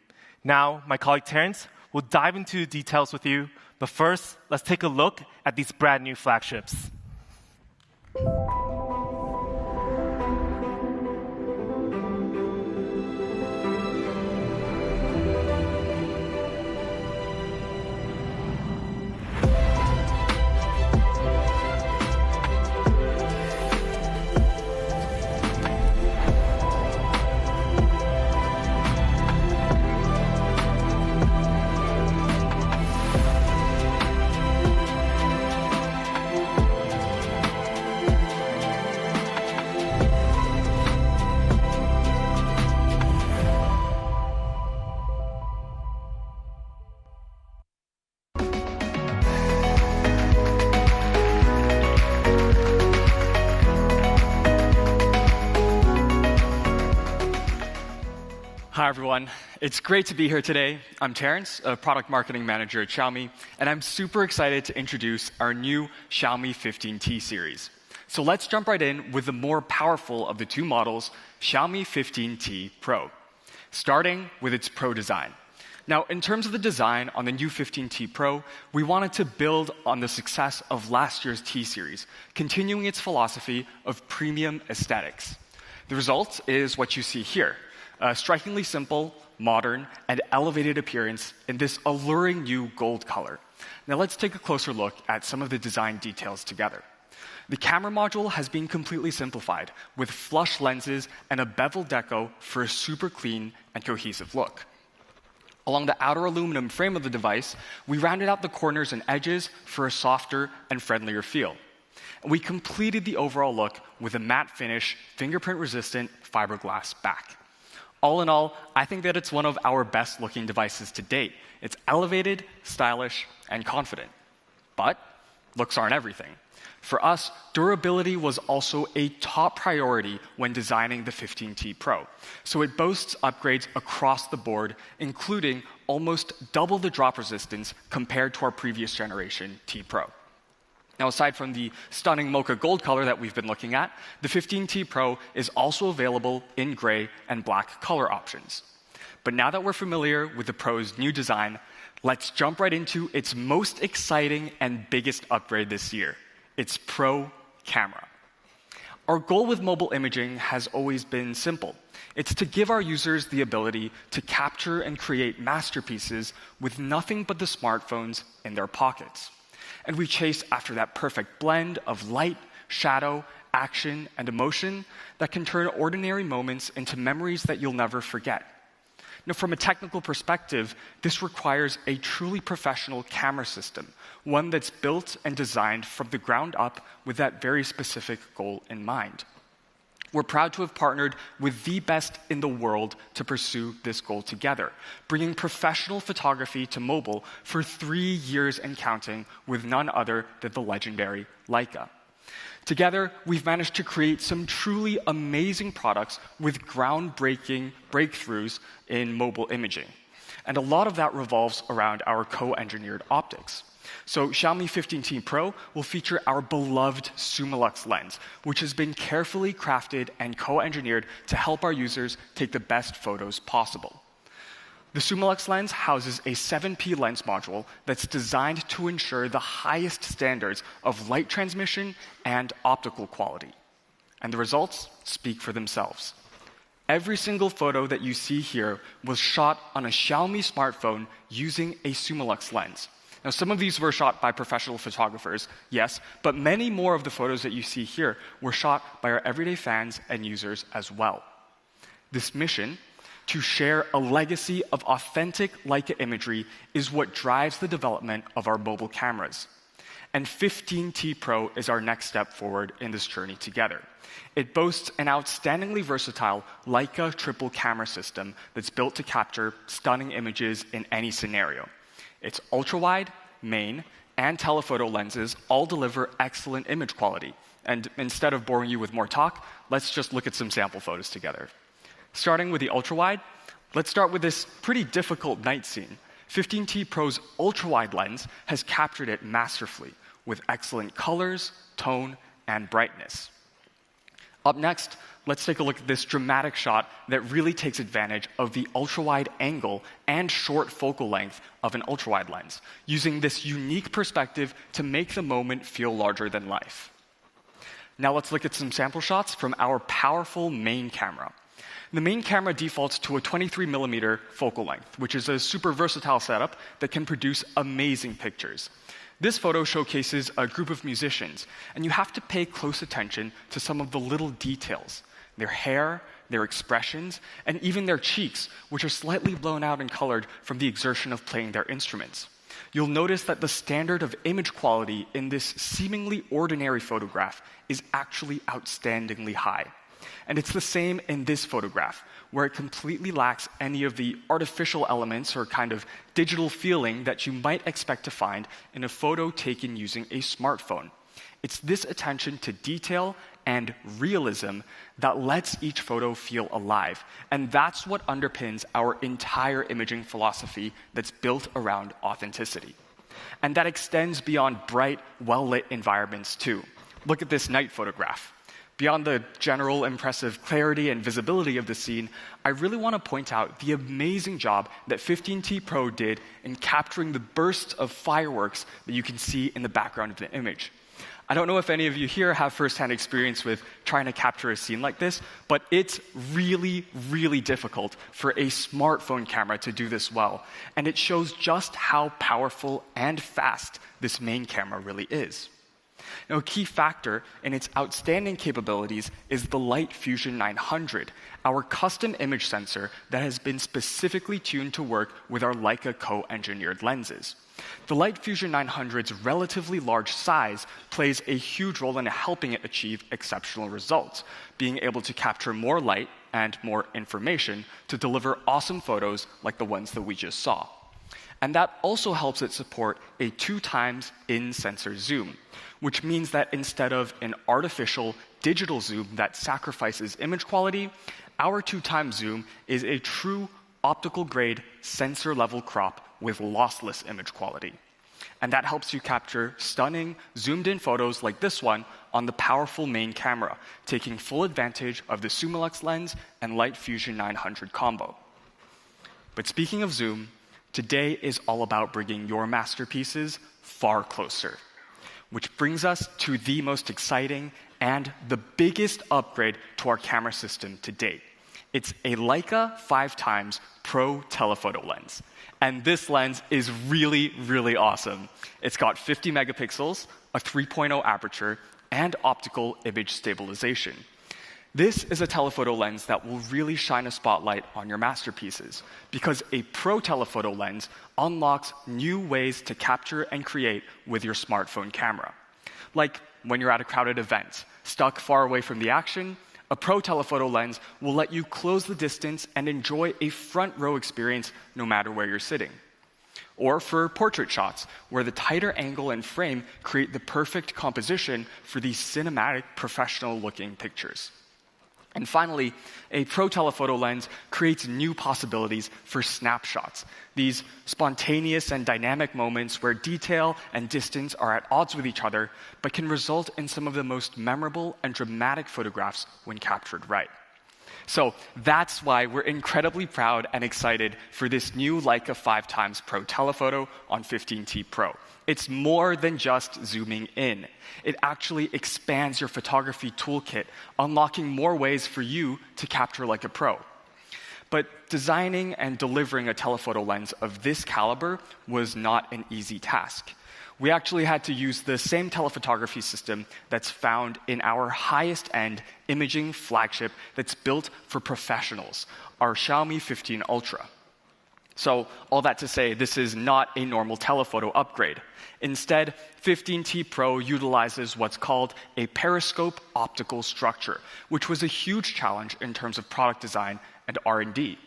Now, my colleague Terrence will dive into the details with you, but first, let's take a look at these brand new flagships. Hi, everyone. It's great to be here today. I'm Terrence, a product marketing manager at Xiaomi, and I'm super excited to introduce our new Xiaomi 15T series. So let's jump right in with the more powerful of the two models, Xiaomi 15T Pro, starting with its Pro design. Now, in terms of the design on the new 15T Pro, we wanted to build on the success of last year's T series, continuing its philosophy of premium aesthetics. The result is what you see here. A strikingly simple, modern, and elevated appearance in this alluring new gold color. Now let's take a closer look at some of the design details together. The camera module has been completely simplified with flush lenses and a bevel deco for a super clean and cohesive look. Along the outer aluminum frame of the device, we rounded out the corners and edges for a softer and friendlier feel. We completed the overall look with a matte finish, fingerprint-resistant fiberglass back. All in all, I think that it's one of our best-looking devices to date. It's elevated, stylish, and confident. But looks aren't everything. For us, durability was also a top priority when designing the 15T Pro. So it boasts upgrades across the board, including almost double the drop resistance compared to our previous generation T Pro. Now, aside from the stunning mocha gold color that we've been looking at, the 15T Pro is also available in gray and black color options. But now that we're familiar with the Pro's new design, let's jump right into its most exciting and biggest upgrade this year, its Pro camera. Our goal with mobile imaging has always been simple. It's to give our users the ability to capture and create masterpieces with nothing but the smartphones in their pockets. And we chase after that perfect blend of light, shadow, action, and emotion that can turn ordinary moments into memories that you'll never forget. Now, from a technical perspective, this requires a truly professional camera system, one that's built and designed from the ground up with that very specific goal in mind. We're proud to have partnered with the best in the world to pursue this goal together, bringing professional photography to mobile for 3 years and counting with none other than the legendary Leica. Together, we've managed to create some truly amazing products with groundbreaking breakthroughs in mobile imaging. And a lot of that revolves around our co-engineered optics. So Xiaomi 15T Pro will feature our beloved Summilux lens, which has been carefully crafted and co-engineered to help our users take the best photos possible. The Summilux lens houses a 7P lens module that's designed to ensure the highest standards of light transmission and optical quality. And the results speak for themselves. Every single photo that you see here was shot on a Xiaomi smartphone using a Summilux lens. Now, some of these were shot by professional photographers, yes, but many more of the photos that you see here were shot by our everyday fans and users as well. This mission, to share a legacy of authentic Leica imagery, is what drives the development of our mobile cameras. And 15T Pro is our next step forward in this journey together. It boasts an outstandingly versatile Leica triple camera system that's built to capture stunning images in any scenario. Its ultra-wide, main, and telephoto lenses all deliver excellent image quality. And instead of boring you with more talk, let's just look at some sample photos together. Starting with the ultra-wide, let's start with this pretty difficult night scene. 15T Pro's ultra-wide lens has captured it masterfully with excellent colors, tone, and brightness. Up next, let's take a look at this dramatic shot that really takes advantage of the ultra-wide angle and short focal length of an ultra-wide lens, using this unique perspective to make the moment feel larger than life. Now let's look at some sample shots from our powerful main camera. The main camera defaults to a 23mm focal length, which is a super versatile setup that can produce amazing pictures. This photo showcases a group of musicians, and you have to pay close attention to some of the little details. Their hair, their expressions, and even their cheeks, which are slightly blown out and colored from the exertion of playing their instruments. You'll notice that the standard of image quality in this seemingly ordinary photograph is actually outstandingly high. And it's the same in this photograph, where it completely lacks any of the artificial elements or kind of digital feeling that you might expect to find in a photo taken using a smartphone. It's this attention to detail and realism that lets each photo feel alive. And that's what underpins our entire imaging philosophy that's built around authenticity. And that extends beyond bright, well-lit environments too. Look at this night photograph. Beyond the general impressive clarity and visibility of the scene, I really want to point out the amazing job that 15T Pro did in capturing the bursts of fireworks that you can see in the background of the image. I don't know if any of you here have firsthand experience with trying to capture a scene like this, but it's really, really difficult for a smartphone camera to do this well. And it shows just how powerful and fast this main camera really is. Now, a key factor in its outstanding capabilities is the Light Fusion 900, our custom image sensor that has been specifically tuned to work with our Leica co-engineered lenses. The Light Fusion 900's relatively large size plays a huge role in helping it achieve exceptional results, being able to capture more light and more information to deliver awesome photos like the ones that we just saw. And that also helps it support a 2x in-sensor zoom, which means that instead of an artificial digital zoom that sacrifices image quality, our 2x zoom is a true optical-grade sensor-level crop with lossless image quality. And that helps you capture stunning, zoomed-in photos like this one on the powerful main camera, taking full advantage of the Summilux lens and Light Fusion 900 combo. But speaking of zoom, today is all about bringing your masterpieces far closer. Which brings us to the most exciting and the biggest upgrade to our camera system to date. It's a Leica 5x Pro telephoto lens. And this lens is really, really awesome. It's got 50 megapixels, a 3.0 aperture, and optical image stabilization. This is a telephoto lens that will really shine a spotlight on your masterpieces, because a Pro telephoto lens unlocks new ways to capture and create with your smartphone camera. Like when you're at a crowded event, stuck far away from the action, a Pro telephoto lens will let you close the distance and enjoy a front row experience no matter where you're sitting. Or for portrait shots, where the tighter angle and frame create the perfect composition for these cinematic, professional-looking pictures. And finally, a Pro telephoto lens creates new possibilities for snapshots, these spontaneous and dynamic moments where detail and distance are at odds with each other, but can result in some of the most memorable and dramatic photographs when captured right. So that's why we're incredibly proud and excited for this new Leica 5x Pro telephoto on 15T Pro. It's more than just zooming in. It actually expands your photography toolkit, unlocking more ways for you to capture like a pro. But designing and delivering a telephoto lens of this caliber was not an easy task. We actually had to use the same telephotography system that's found in our highest-end imaging flagship that's built for professionals, our Xiaomi 15 Ultra. So all that to say, this is not a normal telephoto upgrade. Instead, 15T Pro utilizes what's called a periscope optical structure, which was a huge challenge in terms of product design and R&D.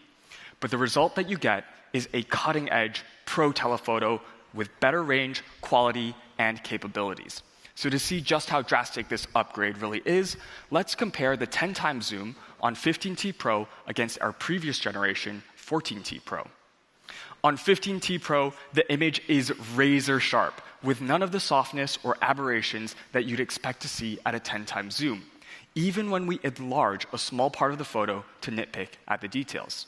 But the result that you get is a cutting-edge Pro telephoto with better range, quality, and capabilities. So to see just how drastic this upgrade really is, let's compare the 10x zoom on 15T Pro against our previous generation, 14T Pro. On 15T Pro, the image is razor sharp, with none of the softness or aberrations that you'd expect to see at a 10x zoom, even when we enlarge a small part of the photo to nitpick at the details.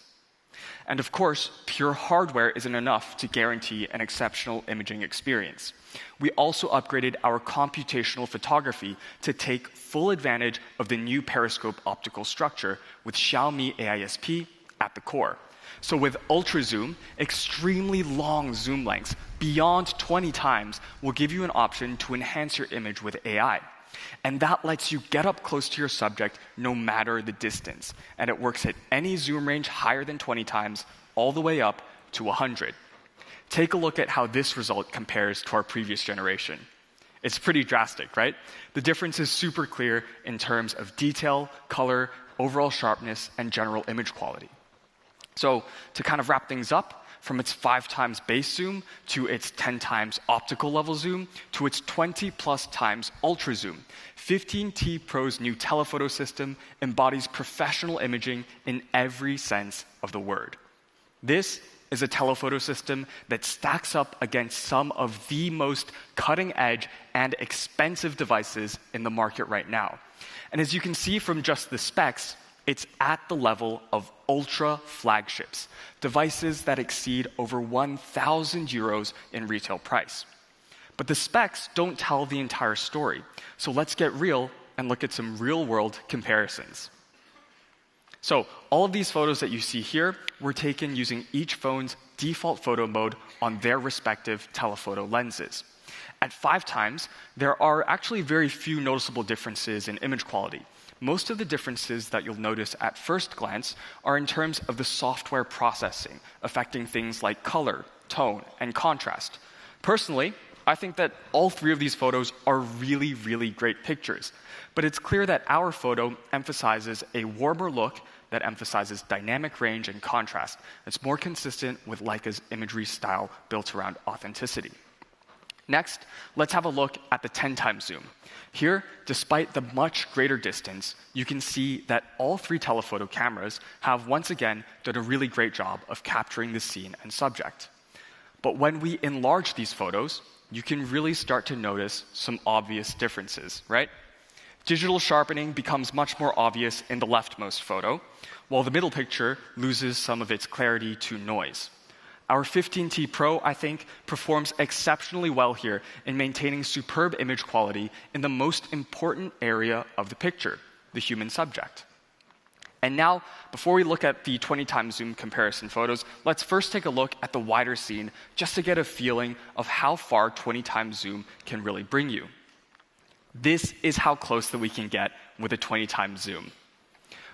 And of course, pure hardware isn't enough to guarantee an exceptional imaging experience. We also upgraded our computational photography to take full advantage of the new periscope optical structure with Xiaomi AISP at the core. So with ultra zoom, extremely long zoom lengths beyond 20 times will give you an option to enhance your image with AI. And that lets you get up close to your subject no matter the distance. And it works at any zoom range higher than 20 times, all the way up to 100. Take a look at how this result compares to our previous generation. It's pretty drastic, right? The difference is super clear in terms of detail, color, overall sharpness, and general image quality. So to kind of wrap things up, from its 5x base zoom to its 10x optical level zoom to its 20+ times ultra zoom, 15T Pro's new telephoto system embodies professional imaging in every sense of the word. This is a telephoto system that stacks up against some of the most cutting-edge and expensive devices in the market right now. And as you can see from just the specs, it's at the level of ultra flagships, devices that exceed over 1,000 euros in retail price. But the specs don't tell the entire story. So let's get real and look at some real-world comparisons. So all of these photos that you see here were taken using each phone's default photo mode on their respective telephoto lenses. At 5x, there are actually very few noticeable differences in image quality. Most of the differences that you'll notice at first glance are in terms of the software processing, affecting things like color, tone, and contrast. Personally, I think that all three of these photos are really, really great pictures. But it's clear that our photo emphasizes a warmer look that emphasizes dynamic range and contrast that's more consistent with Leica's imagery style built around authenticity. Next, let's have a look at the 10x zoom. Here, despite the much greater distance, you can see that all three telephoto cameras have once again done a really great job of capturing the scene and subject. But when we enlarge these photos, you can really start to notice some obvious differences, right? Digital sharpening becomes much more obvious in the leftmost photo, while the middle picture loses some of its clarity to noise. Our 15T Pro, I think, performs exceptionally well here in maintaining superb image quality in the most important area of the picture, the human subject. And now, before we look at the 20 times zoom comparison photos, let's first take a look at the wider scene just to get a feeling of how far 20 times zoom can really bring you. This is how close that we can get with a 20 times zoom.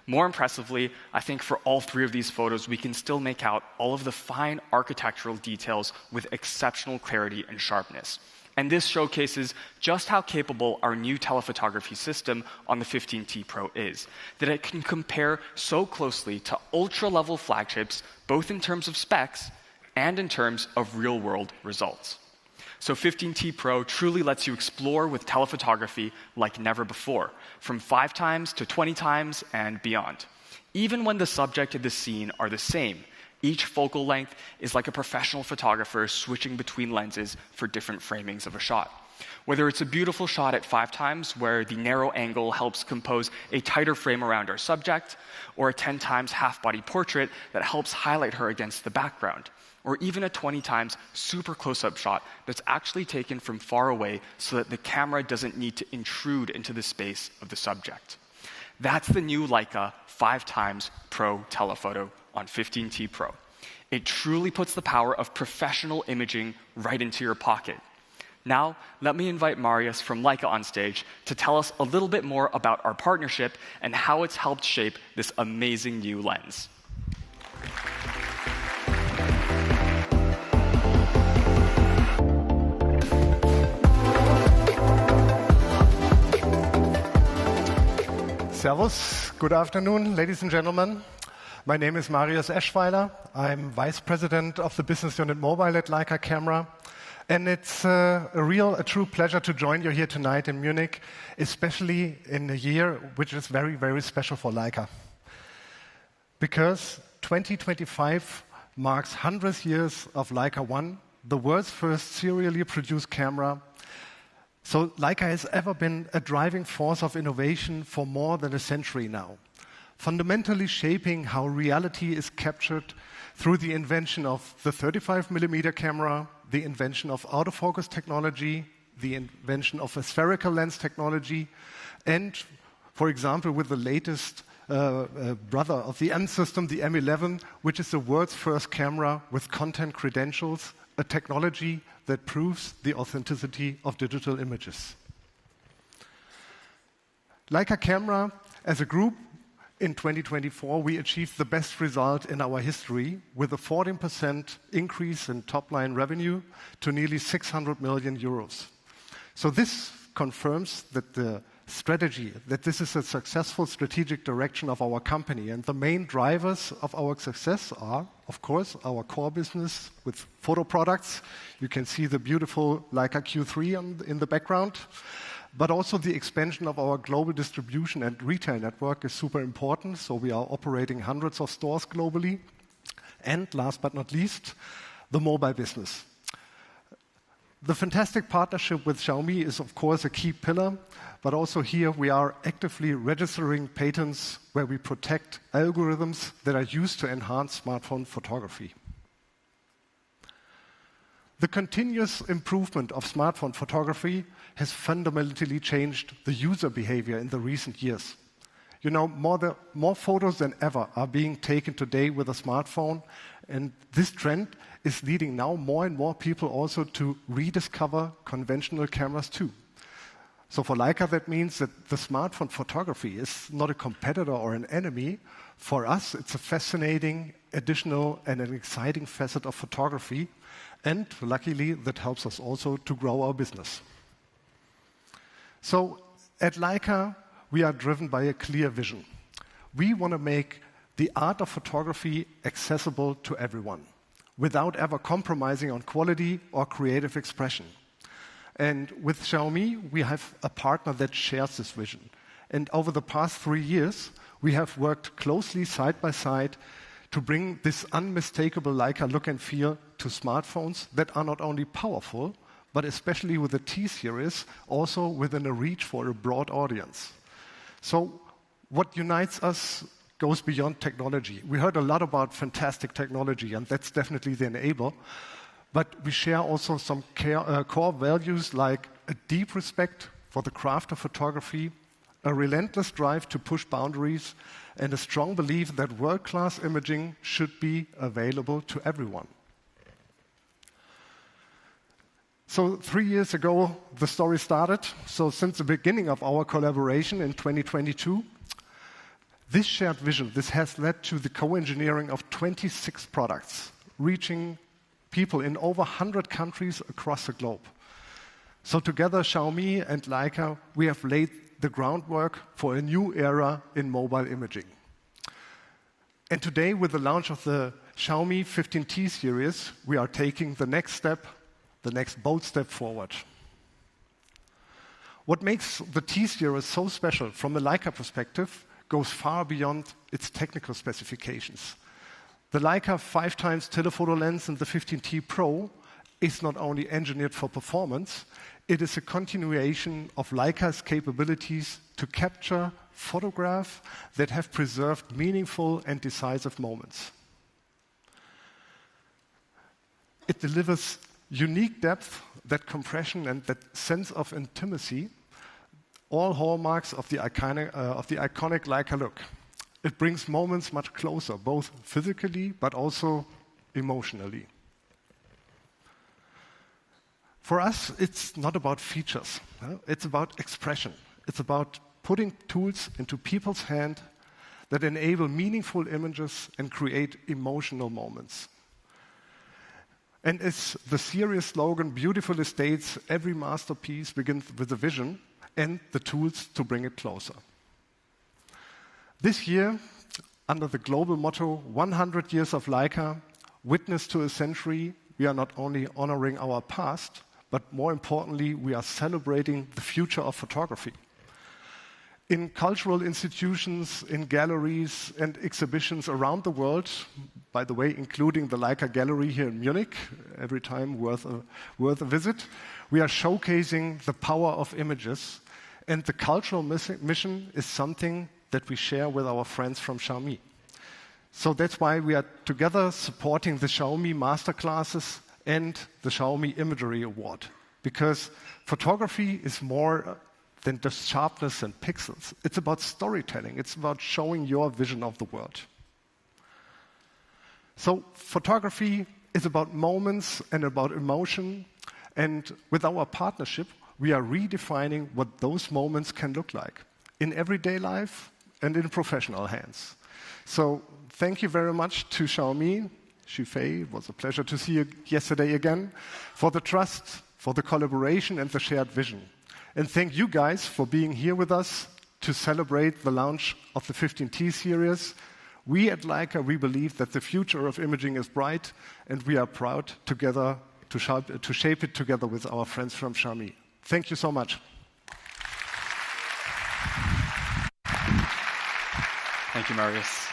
More impressively, I think for all three of these photos, we can still make out all of the fine architectural details with exceptional clarity and sharpness. And this showcases just how capable our new telephotography system on the 15T Pro is, that it can compare so closely to ultra-level flagships, both in terms of specs and in terms of real-world results. So 15T Pro truly lets you explore with telephotography like never before, from 5 times to 20 times and beyond. Even when the subject and the scene are the same, each focal length is like a professional photographer switching between lenses for different framings of a shot. Whether it's a beautiful shot at 5 times, where the narrow angle helps compose a tighter frame around our subject, or a 10 times half-body portrait that helps highlight her against the background, or even a 20 times super close-up shot that's actually taken from far away so that the camera doesn't need to intrude into the space of the subject. That's the new Leica 5 times Pro telephoto on 15T Pro. It truly puts the power of professional imaging right into your pocket. Now, let me invite Marius from Leica on stage to tell us a little bit more about our partnership and how it's helped shape this amazing new lens. Servus, good afternoon, ladies and gentlemen. My name is Marius Eschweiler. I'm Vice President of the Business Unit Mobile at Leica Camera. And it's a true pleasure to join you here tonight in Munich, especially in a year which is very, very special for Leica. Because 2025 marks 100 years of Leica 1, the world's first serially produced camera. So Leica has ever been a driving force of innovation for more than a century now, fundamentally shaping how reality is captured through the invention of the 35mm camera, the invention of autofocus technology, the invention of a spherical lens technology, and, for example, with the latest brother of the M system, the M11, which is the world's first camera with content credentials, a technology that proves the authenticity of digital images. Leica Camera, as a group, in 2024, we achieved the best result in our history with a 14% increase in top-line revenue to nearly 600 million euros. So this confirms that that this is a successful strategic direction of our company. And the main drivers of our success are, of course, our core business with photo products. You can see the beautiful Leica Q3 in the background. But also the expansion of our global distribution and retail network is super important. So we are operating hundreds of stores globally. And last but not least, the mobile business. The fantastic partnership with Xiaomi is, of course, a key pillar. But also here we are actively registering patents where we protect algorithms that are used to enhance smartphone photography. The continuous improvement of smartphone photography has fundamentally changed the user behavior in the recent years. You know, more photos than ever are being taken today with a smartphone, and this trend is leading now more and more people also to rediscover conventional cameras too. So for Leica, that means that the smartphone photography is not a competitor or an enemy. For us, it's a fascinating, additional, and an exciting facet of photography. And luckily, that helps us also to grow our business. So at Leica, we are driven by a clear vision. We want to make the art of photography accessible to everyone, without ever compromising on quality or creative expression. And with Xiaomi, we have a partner that shares this vision. And over the past 3 years, we have worked closely side by side to bring this unmistakable Leica look and feel to smartphones that are not only powerful, but especially with the T-series, also within a reach for a broad audience. So what unites us goes beyond technology. We heard a lot about fantastic technology, and that's definitely the enabler. But we share also some core values like a deep respect for the craft of photography, a relentless drive to push boundaries, and a strong belief that world-class imaging should be available to everyone. So 3 years ago, the story started. So since the beginning of our collaboration in 2022, this shared vision, this has led to the co-engineering of 26 products, reaching people in over 100 countries across the globe. So together, Xiaomi and Leica, we have laid the groundwork for a new era in mobile imaging. And today, with the launch of the Xiaomi 15T series, we are taking the next step, the next bold step forward. What makes the T series so special from a Leica perspective goes far beyond its technical specifications. The Leica 5x telephoto lens in the 15T Pro is not only engineered for performance, it is a continuation of Leica's capabilities to capture, photograph that have preserved meaningful and decisive moments. It delivers unique depth, that compression, and that sense of intimacy, all hallmarks of the iconic Leica look. It brings moments much closer, both physically but also emotionally. For us, it's not about features. It's about expression. It's about putting tools into people's hand that enable meaningful images and create emotional moments. And as the series slogan beautifully states, every masterpiece begins with a vision and the tools to bring it closer. This year, under the global motto 100 Years of Leica, Witness to a Century, we are not only honoring our past, but more importantly, we are celebrating the future of photography. In cultural institutions, in galleries and exhibitions around the world, by the way, including the Leica Gallery here in Munich, every time worth a visit, we are showcasing the power of images, and the cultural mission is something that we share with our friends from Xiaomi. So that's why we are together supporting the Xiaomi Masterclasses and the Xiaomi Imagery Award, because photography is more than just sharpness and pixels. It's about storytelling. It's about showing your vision of the world. So photography is about moments and about emotion, and with our partnership, we are redefining what those moments can look like in everyday life and in professional hands. So thank you very much to Xiaomi, Xufei, it was a pleasure to see you yesterday again, for the trust, for the collaboration and the shared vision. And thank you guys for being here with us to celebrate the launch of the 15T series. We at Leica, we believe that the future of imaging is bright, and we are proud together to shape it together with our friends from Xiaomi. Thank you so much. Thank you, Marius.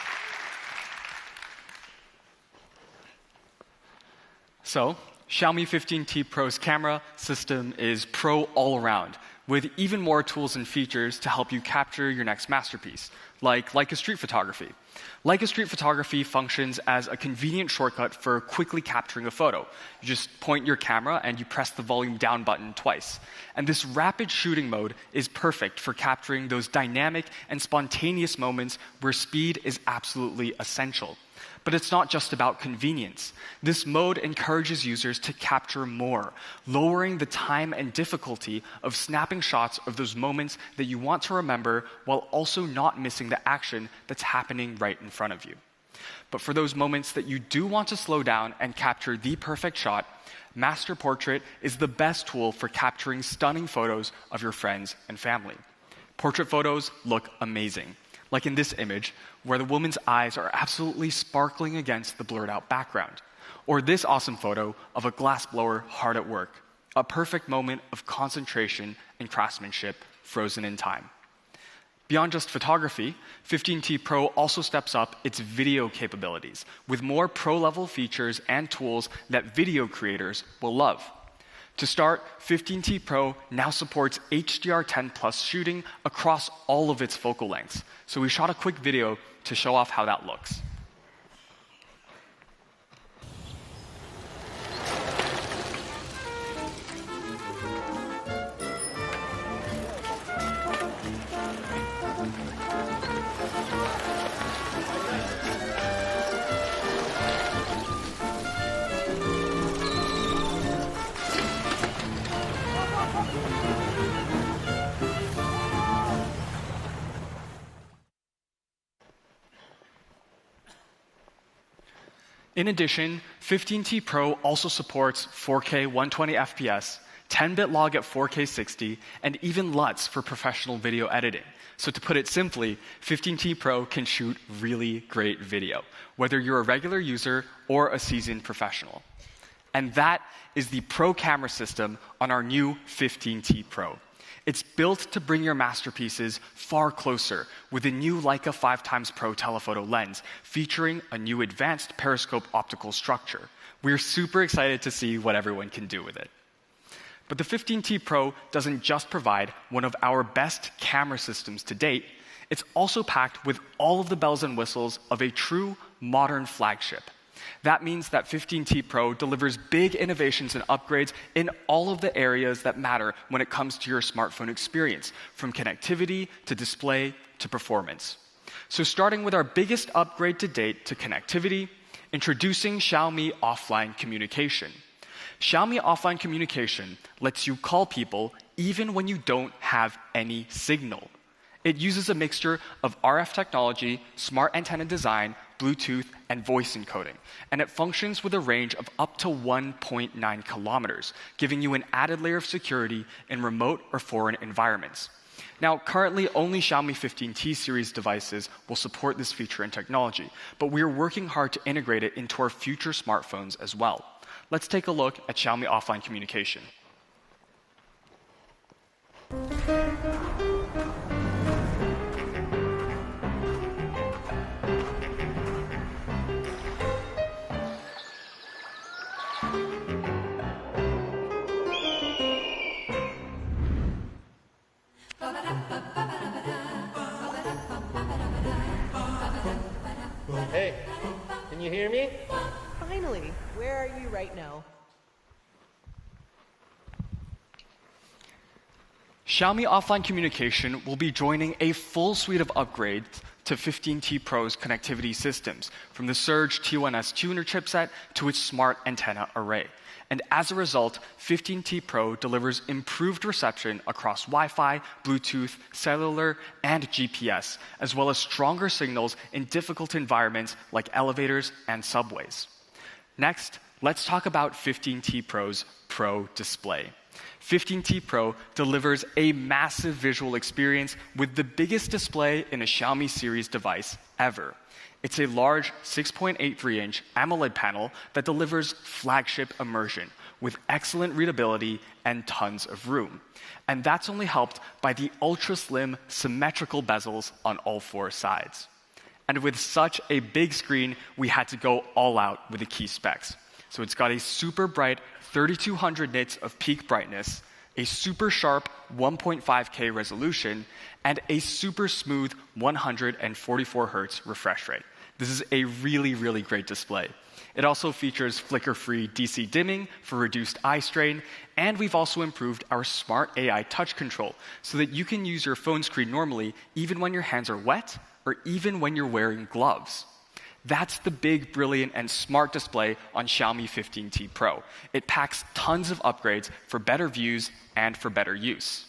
So, Xiaomi 15T Pro's camera system is pro all around, with even more tools and features to help you capture your next masterpiece, like Leica Street Photography. Leica Street Photography functions as a convenient shortcut for quickly capturing a photo. You just point your camera and you press the volume down button twice. And this rapid shooting mode is perfect for capturing those dynamic and spontaneous moments where speed is absolutely essential. But it's not just about convenience. This mode encourages users to capture more, lowering the time and difficulty of snapping shots of those moments that you want to remember while also not missing the action that's happening right in front of you. But for those moments that you do want to slow down and capture the perfect shot, Master Portrait is the best tool for capturing stunning photos of your friends and family. Portrait photos look amazing, like in this image, where the woman's eyes are absolutely sparkling against the blurred out background. Or this awesome photo of a glassblower hard at work, a perfect moment of concentration and craftsmanship frozen in time. Beyond just photography, 15T Pro also steps up its video capabilities with more pro-level features and tools that video creators will love. To start, 15T Pro now supports HDR10+ shooting across all of its focal lengths. So we shot a quick video to show off how that looks. In addition, 15T Pro also supports 4K 120 FPS, 10-bit log at 4K 60, and even LUTs for professional video editing. So to put it simply, 15T Pro can shoot really great video, whether you're a regular user or a seasoned professional. And that is the Pro camera system on our new 15T Pro. It's built to bring your masterpieces far closer with a new Leica 5x Pro telephoto lens featuring a new advanced periscope optical structure. We're super excited to see what everyone can do with it. But the 15T Pro doesn't just provide one of our best camera systems to date, it's also packed with all of the bells and whistles of a true modern flagship. That means that 15T Pro delivers big innovations and upgrades in all of the areas that matter when it comes to your smartphone experience, from connectivity to display to performance. So starting with our biggest upgrade to date to connectivity, introducing Xiaomi Offline Communication. Xiaomi Offline Communication lets you call people even when you don't have any signal. It uses a mixture of RF technology, smart antenna design, Bluetooth, and voice encoding, and it functions with a range of up to 1.9 kilometers, giving you an added layer of security in remote or foreign environments. Now, currently, only Xiaomi 15T series devices will support this feature and technology, but we are working hard to integrate it into our future smartphones as well. Let's take a look at Xiaomi Offline Communication. Hey, can you hear me? Finally, where are you right now? Xiaomi Offline Communication will be joining a full suite of upgrades to 15T Pro's connectivity systems, from the Surge T1S tuner chipset to its smart antenna array. And as a result, 15T Pro delivers improved reception across Wi-Fi, Bluetooth, cellular, and GPS, as well as stronger signals in difficult environments like elevators and subways. Next, let's talk about 15T Pro's Pro display. 15T Pro delivers a massive visual experience with the biggest display in a Xiaomi series device ever. It's a large 6.83-inch AMOLED panel that delivers flagship immersion with excellent readability and tons of room. And that's only helped by the ultra-slim symmetrical bezels on all four sides. And with such a big screen, we had to go all out with the key specs. So it's got a super bright 3200 nits of peak brightness, a super sharp 1.5K resolution, and a super smooth 144 Hz refresh rate. This is a really, really great display. It also features flicker-free DC dimming for reduced eye strain, and we've also improved our Smart AI touch control so that you can use your phone screen normally even when your hands are wet or even when you're wearing gloves. That's the big, brilliant, and smart display on Xiaomi 15T Pro. It packs tons of upgrades for better views and for better use.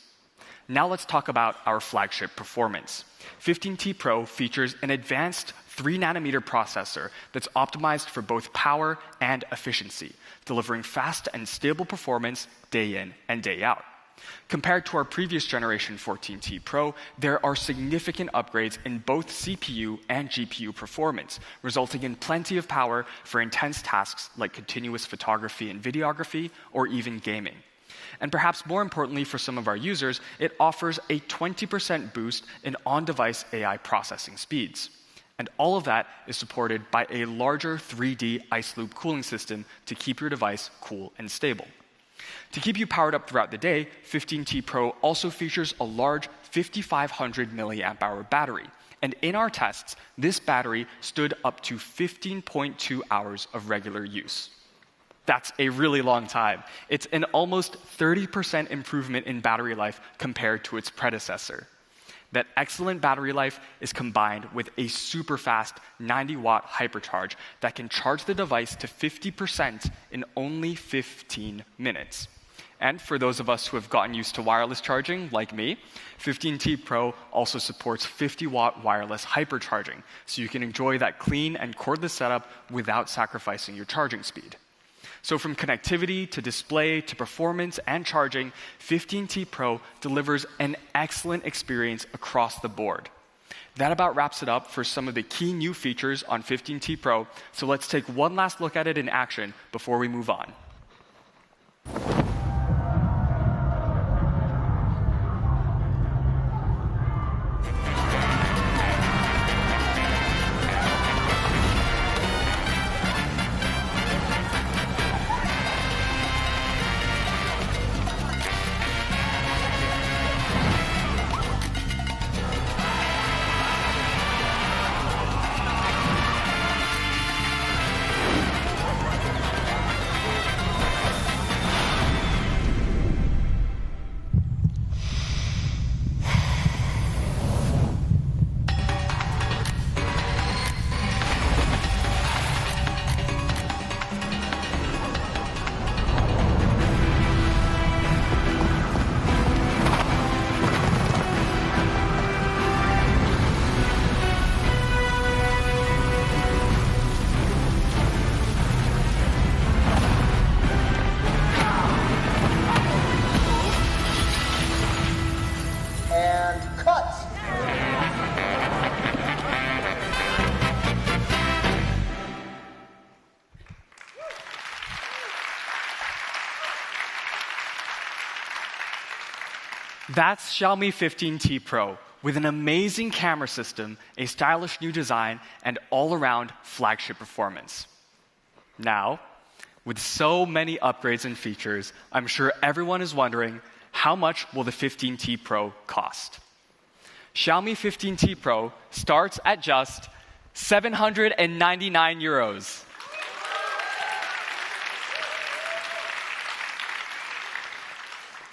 Now let's talk about our flagship performance. 15T Pro features an advanced 3nm processor that's optimized for both power and efficiency, delivering fast and stable performance day in and day out. Compared to our previous generation 14T Pro, there are significant upgrades in both CPU and GPU performance, resulting in plenty of power for intense tasks like continuous photography and videography, or even gaming. And perhaps more importantly for some of our users, it offers a 20% boost in on-device AI processing speeds. And all of that is supported by a larger 3D ice loop cooling system to keep your device cool and stable. To keep you powered up throughout the day, 15T Pro also features a large 5,500 milliamp hour battery. And in our tests, this battery stood up to 15.2 hours of regular use. That's a really long time. It's an almost 30% improvement in battery life compared to its predecessor. That excellent battery life is combined with a super fast 90-watt hypercharge that can charge the device to 50% in only 15 minutes. And for those of us who have gotten used to wireless charging, like me, 15T Pro also supports 50-watt wireless hypercharging, so you can enjoy that clean and cordless setup without sacrificing your charging speed. So from connectivity to display to performance and charging, 15T Pro delivers an excellent experience across the board. That about wraps it up for some of the key new features on 15T Pro, so let's take one last look at it in action before we move on. That's Xiaomi 15T Pro, with an amazing camera system, a stylish new design, and all-around flagship performance. Now, with so many upgrades and features, I'm sure everyone is wondering, how much will the 15T Pro cost? Xiaomi 15T Pro starts at just 799 euros.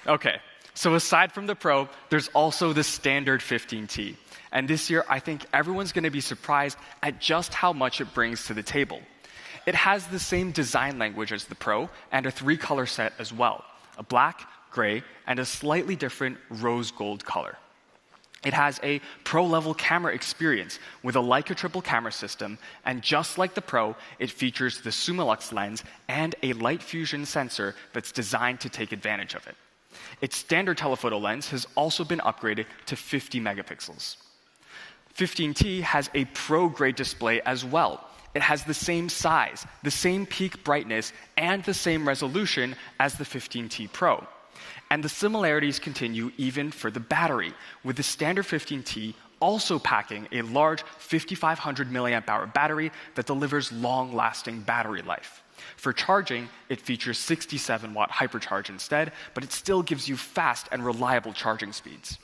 Okay. So aside from the Pro, there's also the standard 15T. And this year, I think everyone's going to be surprised at just how much it brings to the table. It has the same design language as the Pro and a 3-color set as well, a black, gray, and a slightly different rose gold color. It has a pro-level camera experience with a Leica triple camera system, and just like the Pro, it features the Summilux lens and a light fusion sensor that's designed to take advantage of it. Its standard telephoto lens has also been upgraded to 50 megapixels. 15T has a pro-grade display as well. It has the same size, the same peak brightness, and the same resolution as the 15T Pro. And the similarities continue even for the battery, with the standard 15T also packing a large 5,500 milliamp hour battery that delivers long-lasting battery life. For charging, it features 67-watt hypercharge instead, but it still gives you fast and reliable charging speeds.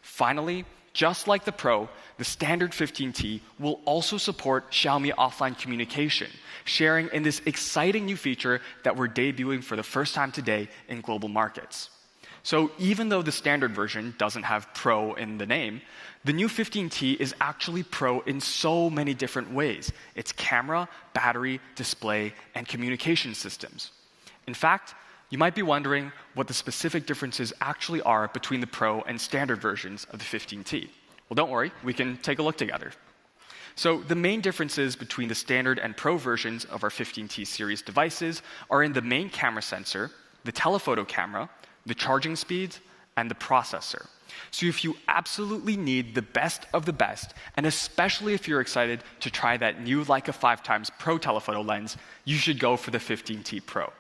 Finally, just like the Pro, the standard 15T will also support Xiaomi offline communication, sharing in this exciting new feature that we're debuting for the first time today in global markets. So even though the standard version doesn't have Pro in the name, the new 15T is actually Pro in so many different ways. It's camera, battery, display, and communication systems. In fact, you might be wondering what the specific differences actually are between the Pro and standard versions of the 15T. Well, don't worry, we can take a look together. So the main differences between the standard and Pro versions of our 15T series devices are in the main camera sensor, the telephoto camera, the charging speeds, and the processor. So if you absolutely need the best of the best, and especially if you're excited to try that new Leica 5x Pro telephoto lens, you should go for the 15T Pro.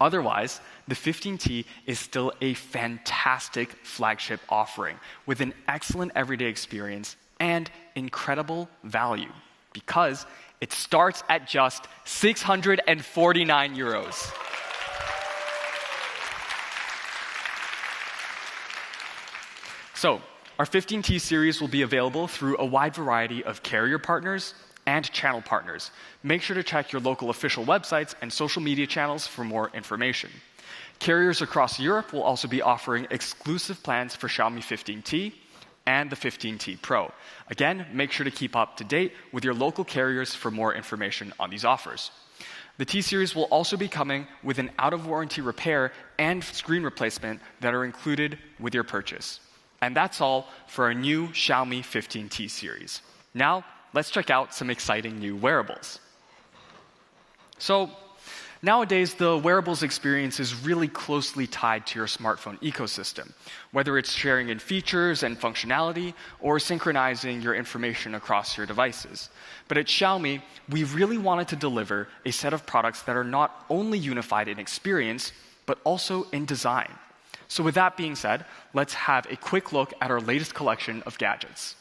Otherwise, the 15T is still a fantastic flagship offering with an excellent everyday experience and incredible value, because it starts at just 649 euros. So, our 15T series will be available through a wide variety of carrier partners and channel partners. Make sure to check your local official websites and social media channels for more information. Carriers across Europe will also be offering exclusive plans for Xiaomi 15T and the 15T Pro. Again, make sure to keep up to date with your local carriers for more information on these offers. The T-Series will also be coming with an out-of-warranty repair and screen replacement that are included with your purchase. And that's all for our new Xiaomi 15T series. Now, let's check out some exciting new wearables. So, nowadays, the wearables experience is really closely tied to your smartphone ecosystem, whether it's sharing in features and functionality or synchronizing your information across your devices. But at Xiaomi, we really wanted to deliver a set of products that are not only unified in experience, but also in design. So with that being said, let's have a quick look at our latest collection of gadgets.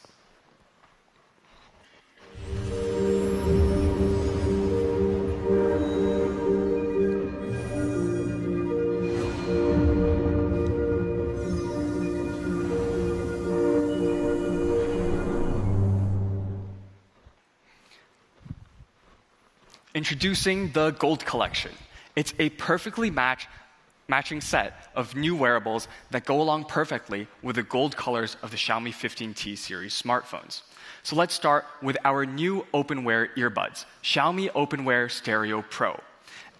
Introducing the Gold Collection. It's a perfectly matching set of new wearables that go along perfectly with the gold colors of the Xiaomi 15T series smartphones. So let's start with our new open-wear earbuds, Xiaomi Open-Wear Stereo Pro.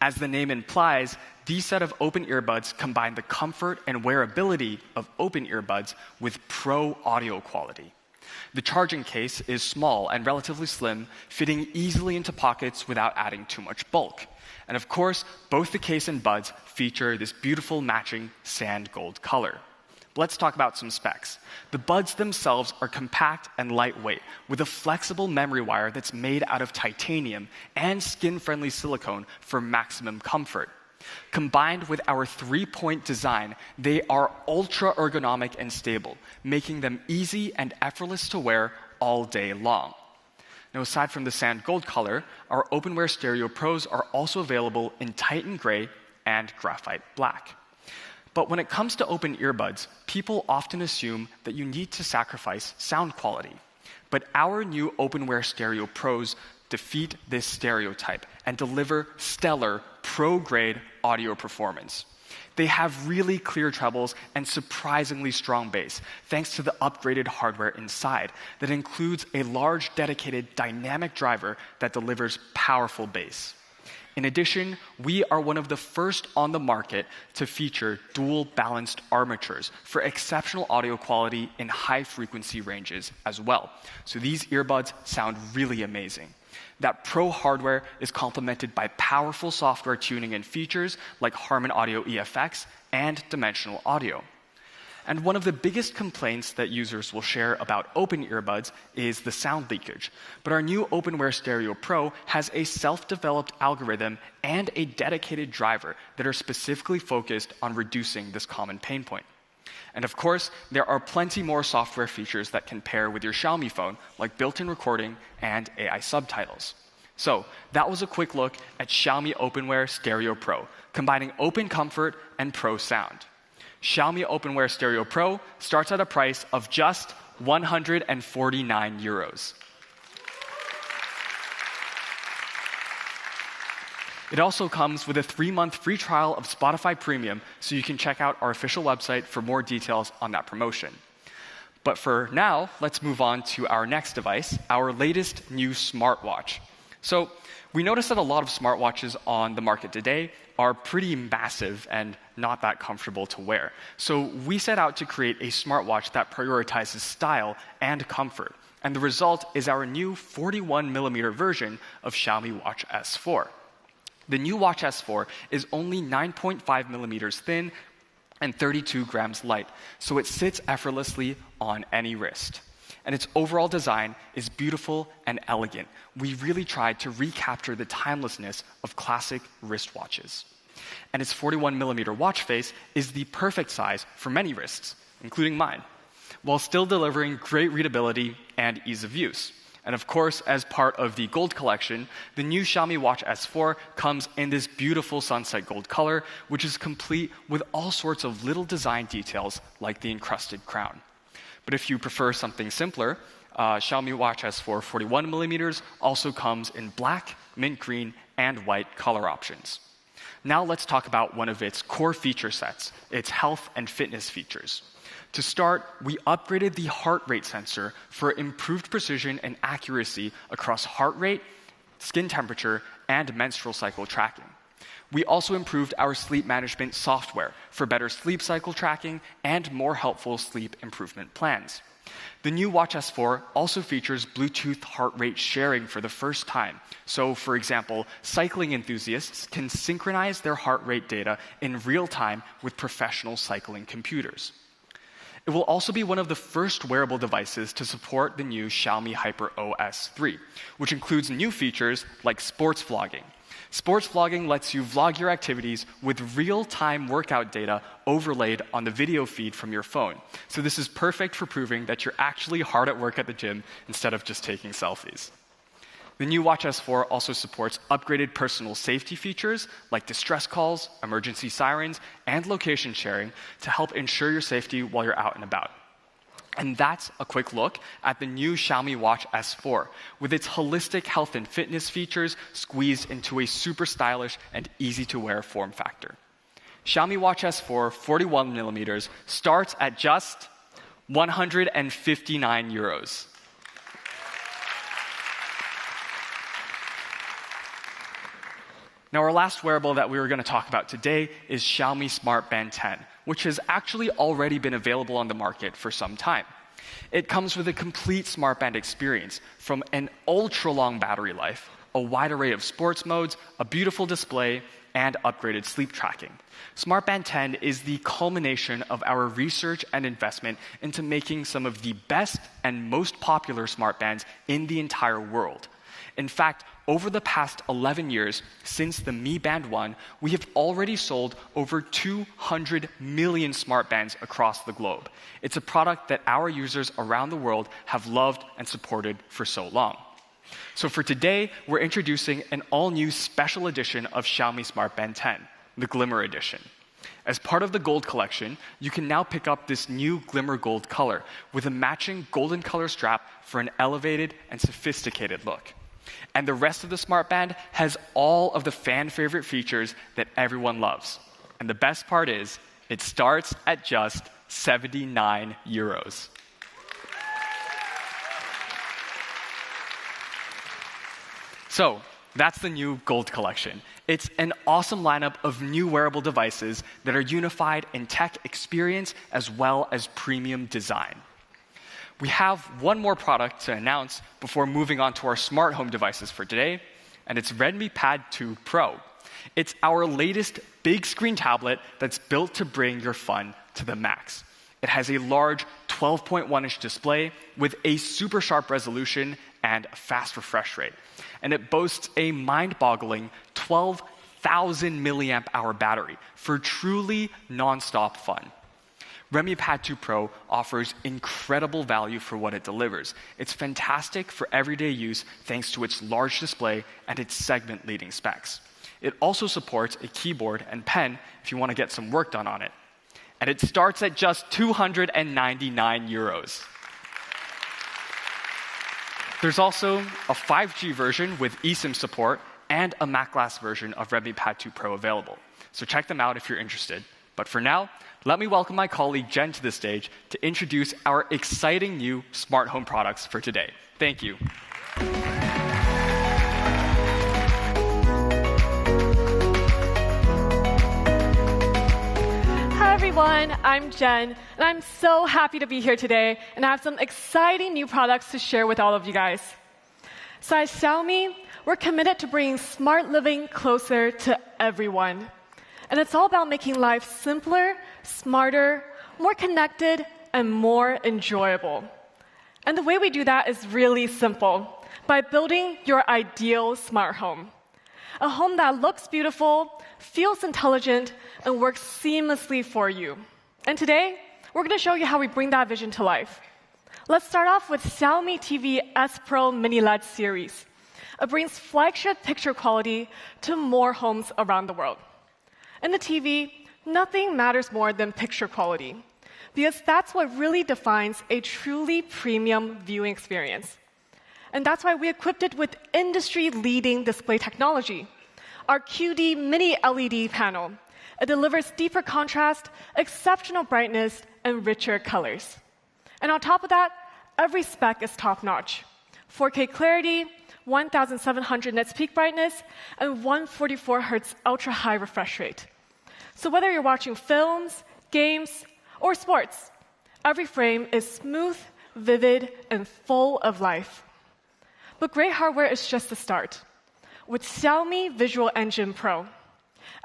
As the name implies, these set of open earbuds combine the comfort and wearability of open earbuds with pro audio quality. The charging case is small and relatively slim, fitting easily into pockets without adding too much bulk. And of course, both the case and buds feature this beautiful matching sand gold color. Let's talk about some specs. The buds themselves are compact and lightweight, with a flexible memory wire that's made out of titanium and skin-friendly silicone for maximum comfort. Combined with our three-point design, they are ultra-ergonomic and stable, making them easy and effortless to wear all day long. Now, aside from the sand gold color, our open-wear Stereo Pros are also available in Titan Gray and Graphite Black. But when it comes to open earbuds, people often assume that you need to sacrifice sound quality. But our new open-wear Stereo Pros defeat this stereotype and deliver stellar, pro-grade audio performance. They have really clear trebles and surprisingly strong bass, thanks to the upgraded hardware inside that includes a large dedicated dynamic driver that delivers powerful bass. In addition, we are one of the first on the market to feature dual balanced armatures for exceptional audio quality in high frequency ranges as well. So these earbuds sound really amazing. That pro hardware is complemented by powerful software tuning and features like Harman Audio EFX and Dimensional Audio. And one of the biggest complaints that users will share about open earbuds is the sound leakage. But our new open-wear Stereo Pro has a self-developed algorithm and a dedicated driver that are specifically focused on reducing this common pain point. And of course, there are plenty more software features that can pair with your Xiaomi phone, like built-in recording and AI subtitles. So that was a quick look at Xiaomi Open-wear Stereo Pro, combining open comfort and pro sound. Xiaomi Open-wear Stereo Pro starts at a price of just 149 euros. It also comes with a 3-month free trial of Spotify Premium, so you can check out our official website for more details on that promotion. But for now, let's move on to our next device, our latest new smartwatch. So we noticed that a lot of smartwatches on the market today are pretty massive and not that comfortable to wear. So we set out to create a smartwatch that prioritizes style and comfort. And the result is our new 41mm version of Xiaomi Watch S4. The new Watch S4 is only 9.5 millimeters thin and 32 grams light, so it sits effortlessly on any wrist. And its overall design is beautiful and elegant. We really tried to recapture the timelessness of classic wristwatches. And its 41mm watch face is the perfect size for many wrists, including mine, while still delivering great readability and ease of use. And of course, as part of the Gold Collection, the new Xiaomi Watch S4 comes in this beautiful sunset gold color, which is complete with all sorts of little design details like the encrusted crown. But if you prefer something simpler, Xiaomi Watch S4 41mm also comes in black, mint green, and white color options. Now let's talk about one of its core feature sets, its health and fitness features. To start, we upgraded the heart rate sensor for improved precision and accuracy across heart rate, skin temperature, and menstrual cycle tracking. We also improved our sleep management software for better sleep cycle tracking and more helpful sleep improvement plans. The new Watch S4 also features Bluetooth heart rate sharing for the first time. So, for example, cycling enthusiasts can synchronize their heart rate data in real time with professional cycling computers. It will also be one of the first wearable devices to support the new Xiaomi HyperOS 3, which includes new features like sports vlogging. Sports vlogging lets you vlog your activities with real-time workout data overlaid on the video feed from your phone. So this is perfect for proving that you're actually hard at work at the gym instead of just taking selfies. The new Watch S4 also supports upgraded personal safety features like distress calls, emergency sirens, and location sharing to help ensure your safety while you're out and about. And that's a quick look at the new Xiaomi Watch S4, with its holistic health and fitness features squeezed into a super stylish and easy-to-wear form factor. Xiaomi Watch S4 41mm starts at just 159 euros. Now, our last wearable that we were going to talk about today is Xiaomi Smart Band 10, which has actually already been available on the market for some time. It comes with a complete smart band experience, from an ultra-long battery life, a wide array of sports modes, a beautiful display, and upgraded sleep tracking. Smart Band 10 is the culmination of our research and investment into making some of the best and most popular smart bands in the entire world. In fact, over the past 11 years, since the Mi Band 1, we have already sold over 200 million smart bands across the globe. It's a product that our users around the world have loved and supported for so long. So for today, we're introducing an all-new special edition of Xiaomi Smart Band 10, the Glimmer Edition. As part of the Gold collection, you can now pick up this new Glimmer Gold color with a matching golden color strap for an elevated and sophisticated look. And the rest of the smart band has all of the fan-favorite features that everyone loves. And the best part is, it starts at just 79 euros. So, that's the new Gold collection. It's an awesome lineup of new wearable devices that are unified in tech experience as well as premium design. We have one more product to announce before moving on to our smart home devices for today, and it's Redmi Pad 2 Pro. It's our latest big screen tablet that's built to bring your fun to the max. It has a large 12.1-inch display with a super sharp resolution and a fast refresh rate. And it boasts a mind-boggling 12,000 milliamp hour battery for truly non-stop fun. Redmi Pad 2 Pro offers incredible value for what it delivers. It's fantastic for everyday use thanks to its large display and its segment-leading specs. It also supports a keyboard and pen if you want to get some work done on it. And it starts at just 299 euros. There's also a 5G version with eSIM support and a matte glass version of Redmi Pad 2 Pro available. So check them out if you're interested. But for now, let me welcome my colleague Jen to the stage to introduce our exciting new smart home products for today. Thank you. Hi everyone, I'm Jen, and I'm so happy to be here today and I have some exciting new products to share with all of you guys. So at Xiaomi, we're committed to bringing smart living closer to everyone. And it's all about making life simpler, smarter, more connected, and more enjoyable. And the way we do that is really simple, by building your ideal smart home. A home that looks beautiful, feels intelligent, and works seamlessly for you. And today, we're going to show you how we bring that vision to life. Let's start off with Xiaomi TV S Pro Mini LED series. It brings flagship picture quality to more homes around the world. In the TV, nothing matters more than picture quality. because that's what really defines a truly premium viewing experience. And that's why we equipped it with industry-leading display technology. Our QD Mini LED panel. It delivers deeper contrast, exceptional brightness, and richer colors. And on top of that, every spec is top-notch. 4K clarity, 1,700 nits peak brightness, and 144 Hz ultra-high refresh rate. So whether you're watching films, games, or sports, every frame is smooth, vivid, and full of life. But great hardware is just the start. With Xiaomi Visual Engine Pro,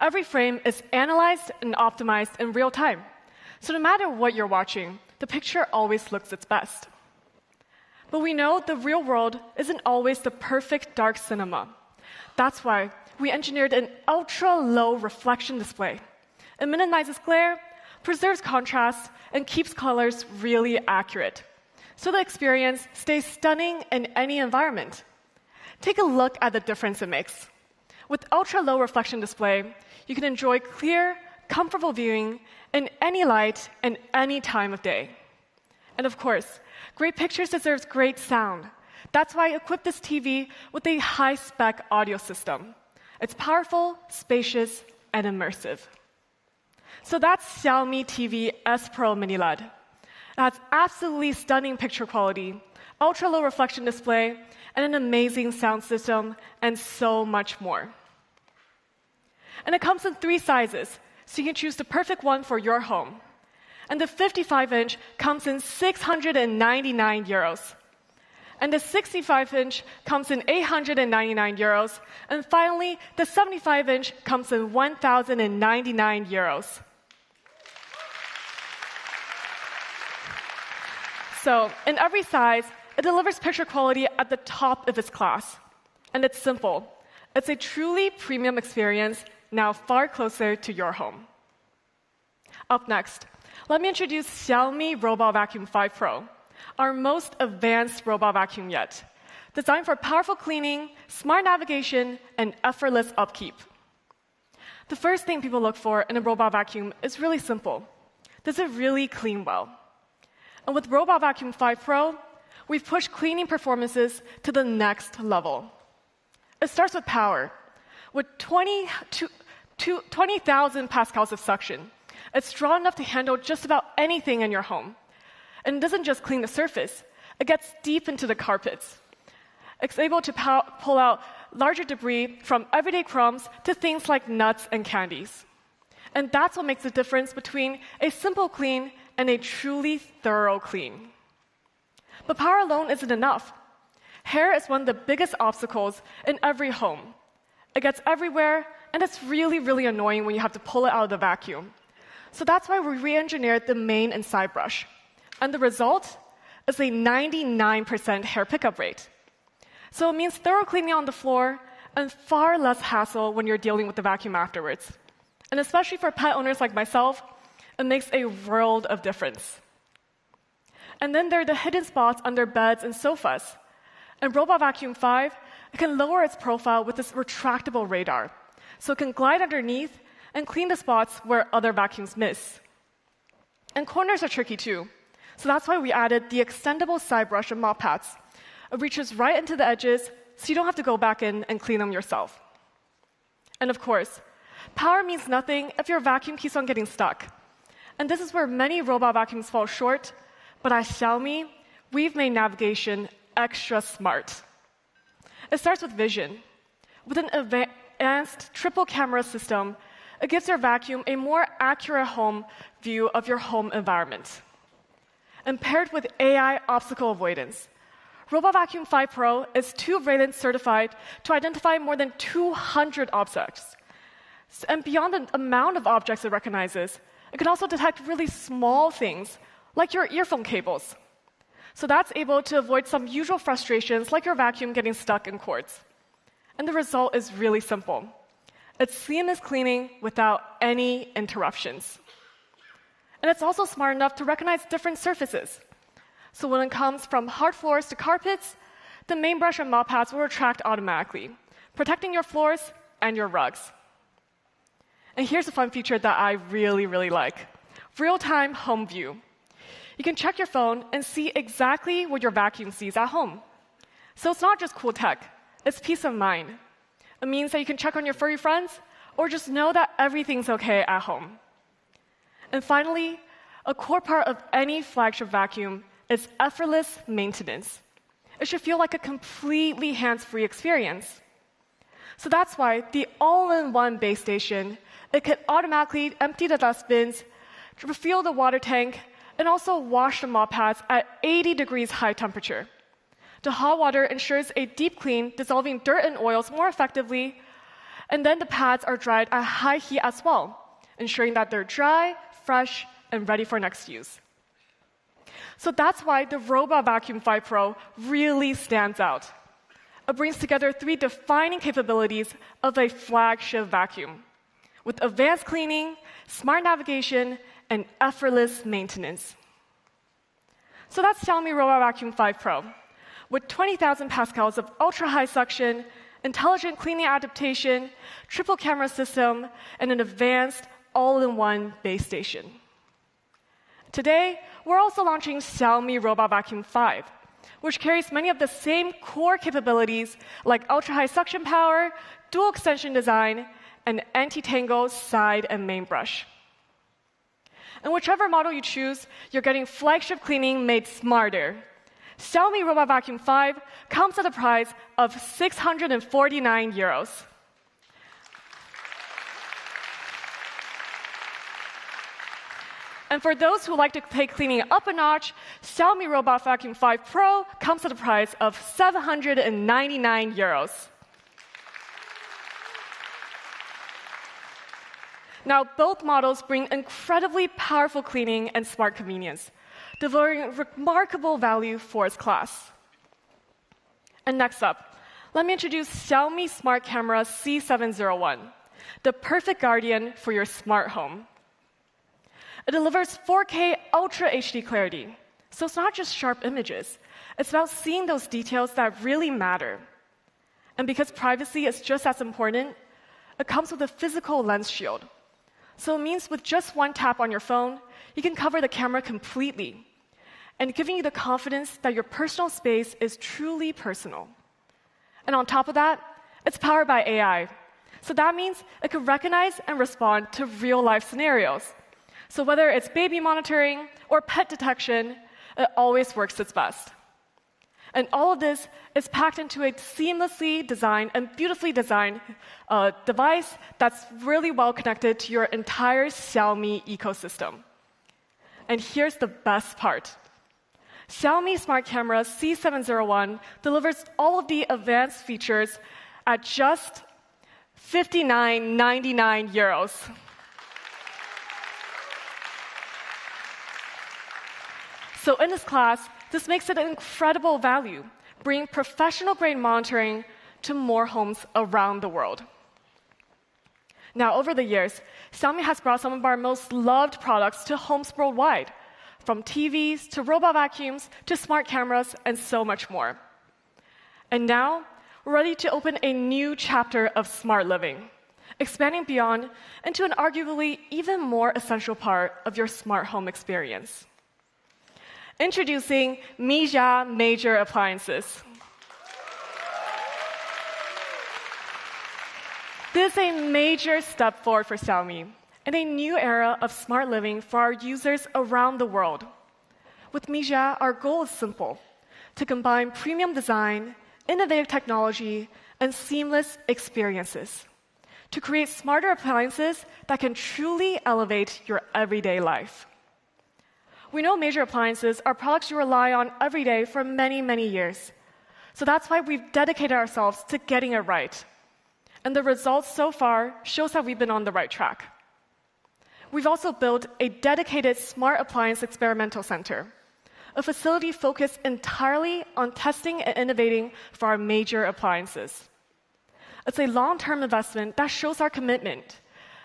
every frame is analyzed and optimized in real time. So no matter what you're watching, the picture always looks its best. But we know the real world isn't always the perfect dark cinema. That's why we engineered an ultra-low reflection display. It minimizes glare, preserves contrast, and keeps colors really accurate. So the experience stays stunning in any environment. Take a look at the difference it makes. With ultra-low reflection display, you can enjoy clear, comfortable viewing in any light and any time of day. And of course, great pictures deserves great sound. That's why I equipped this TV with a high-spec audio system. It's powerful, spacious, and immersive. So that's Xiaomi TV S Pro Mini LED. It has absolutely stunning picture quality, ultra-low reflection display, and an amazing sound system, and so much more. And it comes in 3 sizes, so you can choose the perfect one for your home. And the 55-inch comes in 699 euros. And the 65-inch comes in 899 euros. And finally, the 75-inch comes in 1,099 euros. So, in every size, it delivers picture quality at the top of its class. And it's simple. It's a truly premium experience, now far closer to your home. Up next, let me introduce Xiaomi Robot Vacuum 5 Pro, our most advanced robot vacuum yet, designed for powerful cleaning, smart navigation, and effortless upkeep. The first thing people look for in a robot vacuum is really simple. Does it really clean well? And with Robot Vacuum 5 Pro, we've pushed cleaning performances to the next level. It starts with power. With 20,000 pascals of suction, it's strong enough to handle just about anything in your home. And it doesn't just clean the surface, it gets deep into the carpets. It's able to pull out larger debris from everyday crumbs to things like nuts and candies. And that's what makes the difference between a simple clean and a truly thorough clean. But power alone isn't enough. Hair is one of the biggest obstacles in every home. It gets everywhere, and it's really, really annoying when you have to pull it out of the vacuum. So that's why we re-engineered the main and side brush. And the result is a 99% hair pickup rate. So it means thorough cleaning on the floor and far less hassle when you're dealing with the vacuum afterwards. And especially for pet owners like myself, it makes a world of difference. And then there are the hidden spots under beds and sofas. And Robot Vacuum 5, it can lower its profile with this retractable radar, so it can glide underneath and clean the spots where other vacuums miss. And corners are tricky too, so that's why we added the extendable side brush and mop pads. It reaches right into the edges, so you don't have to go back in and clean them yourself. And of course, power means nothing if your vacuum keeps on getting stuck. And this is where many robot vacuums fall short, but at Xiaomi, we've made navigation extra smart. It starts with vision. With an advanced triple camera system, it gives your vacuum a more accurate home view of your home environment. And paired with AI obstacle avoidance, Robot Vacuum 5 Pro is 2 valence certified to identify more than 200 objects. And beyond the amount of objects it recognizes, it can also detect really small things, like your earphone cables. So that's able to avoid some usual frustrations, like your vacuum getting stuck in cords. And the result is really simple. It's seamless cleaning without any interruptions. And it's also smart enough to recognize different surfaces. So when it comes from hard floors to carpets, the main brush and mop pads will retract automatically, protecting your floors and your rugs. And here's a fun feature that I really, really like. Real-time home view. you can check your phone and see exactly what your vacuum sees at home. So it's not just cool tech, it's peace of mind. It means that you can check on your furry friends or just know that everything's okay at home. And finally, a core part of any flagship vacuum is effortless maintenance. It should feel like a completely hands-free experience. So that's why the all-in-one base station, it could automatically empty the dustbins, refill the water tank, and also wash the mop pads at 80 degrees high temperature. The hot water ensures a deep clean, dissolving dirt and oils more effectively, and then the pads are dried at high heat as well, ensuring that they're dry, fresh, and ready for next use. So that's why the Robot Vacuum 5 Pro really stands out. It brings together 3 defining capabilities of a flagship vacuum, with advanced cleaning, smart navigation, and effortless maintenance. So that's Xiaomi Robot Vacuum 5 Pro. With 20,000 pascals of ultra-high suction, intelligent cleaning adaptation, triple camera system, and an advanced all-in-one base station. Today, we're also launching Xiaomi Robot Vacuum 5, which carries many of the same core capabilities like ultra-high suction power, dual extension design, and anti-tangle side and main brush. And whichever model you choose, you're getting flagship cleaning made smarter. Xiaomi Robot Vacuum 5 comes at a price of €649. And for those who like to take cleaning up a notch, Xiaomi Robot Vacuum 5 Pro comes at a price of €799. Now, both models bring incredibly powerful cleaning and smart convenience, delivering remarkable value for its class. And next up, let me introduce Xiaomi Smart Camera C701, the perfect guardian for your smart home. It delivers 4K Ultra HD clarity, so it's not just sharp images. It's about seeing those details that really matter. And because privacy is just as important, it comes with a physical lens shield. So it means with just one tap on your phone, you can cover the camera completely, and giving you the confidence that your personal space is truly personal. And on top of that, it's powered by AI. So that means it can recognize and respond to real-life scenarios. So whether it's baby monitoring or pet detection, it always works its best. And all of this is packed into a seamlessly designed and beautifully designed device that's really well connected to your entire Xiaomi ecosystem. And here's the best part. Xiaomi Smart Camera C701 delivers all of the advanced features at just €59.99. So in this class, this makes it an incredible value, bringing professional-grade monitoring to more homes around the world. Now, over the years, Xiaomi has brought some of our most loved products to homes worldwide, from TVs to robot vacuums to smart cameras and so much more. And now, we're ready to open a new chapter of smart living, expanding beyond into an arguably even more essential part of your smart home experience. Introducing Mijia Major Appliances. This is a major step forward for Xiaomi and a new era of smart living for our users around the world. With Mijia, our goal is simple: to combine premium design, innovative technology, and seamless experiences to create smarter appliances that can truly elevate your everyday life. We know major appliances are products you rely on every day for many, many years. So that's why we've dedicated ourselves to getting it right. And the results so far shows that we've been on the right track. We've also built a dedicated smart appliance experimental center, a facility focused entirely on testing and innovating for our major appliances. It's a long-term investment that shows our commitment.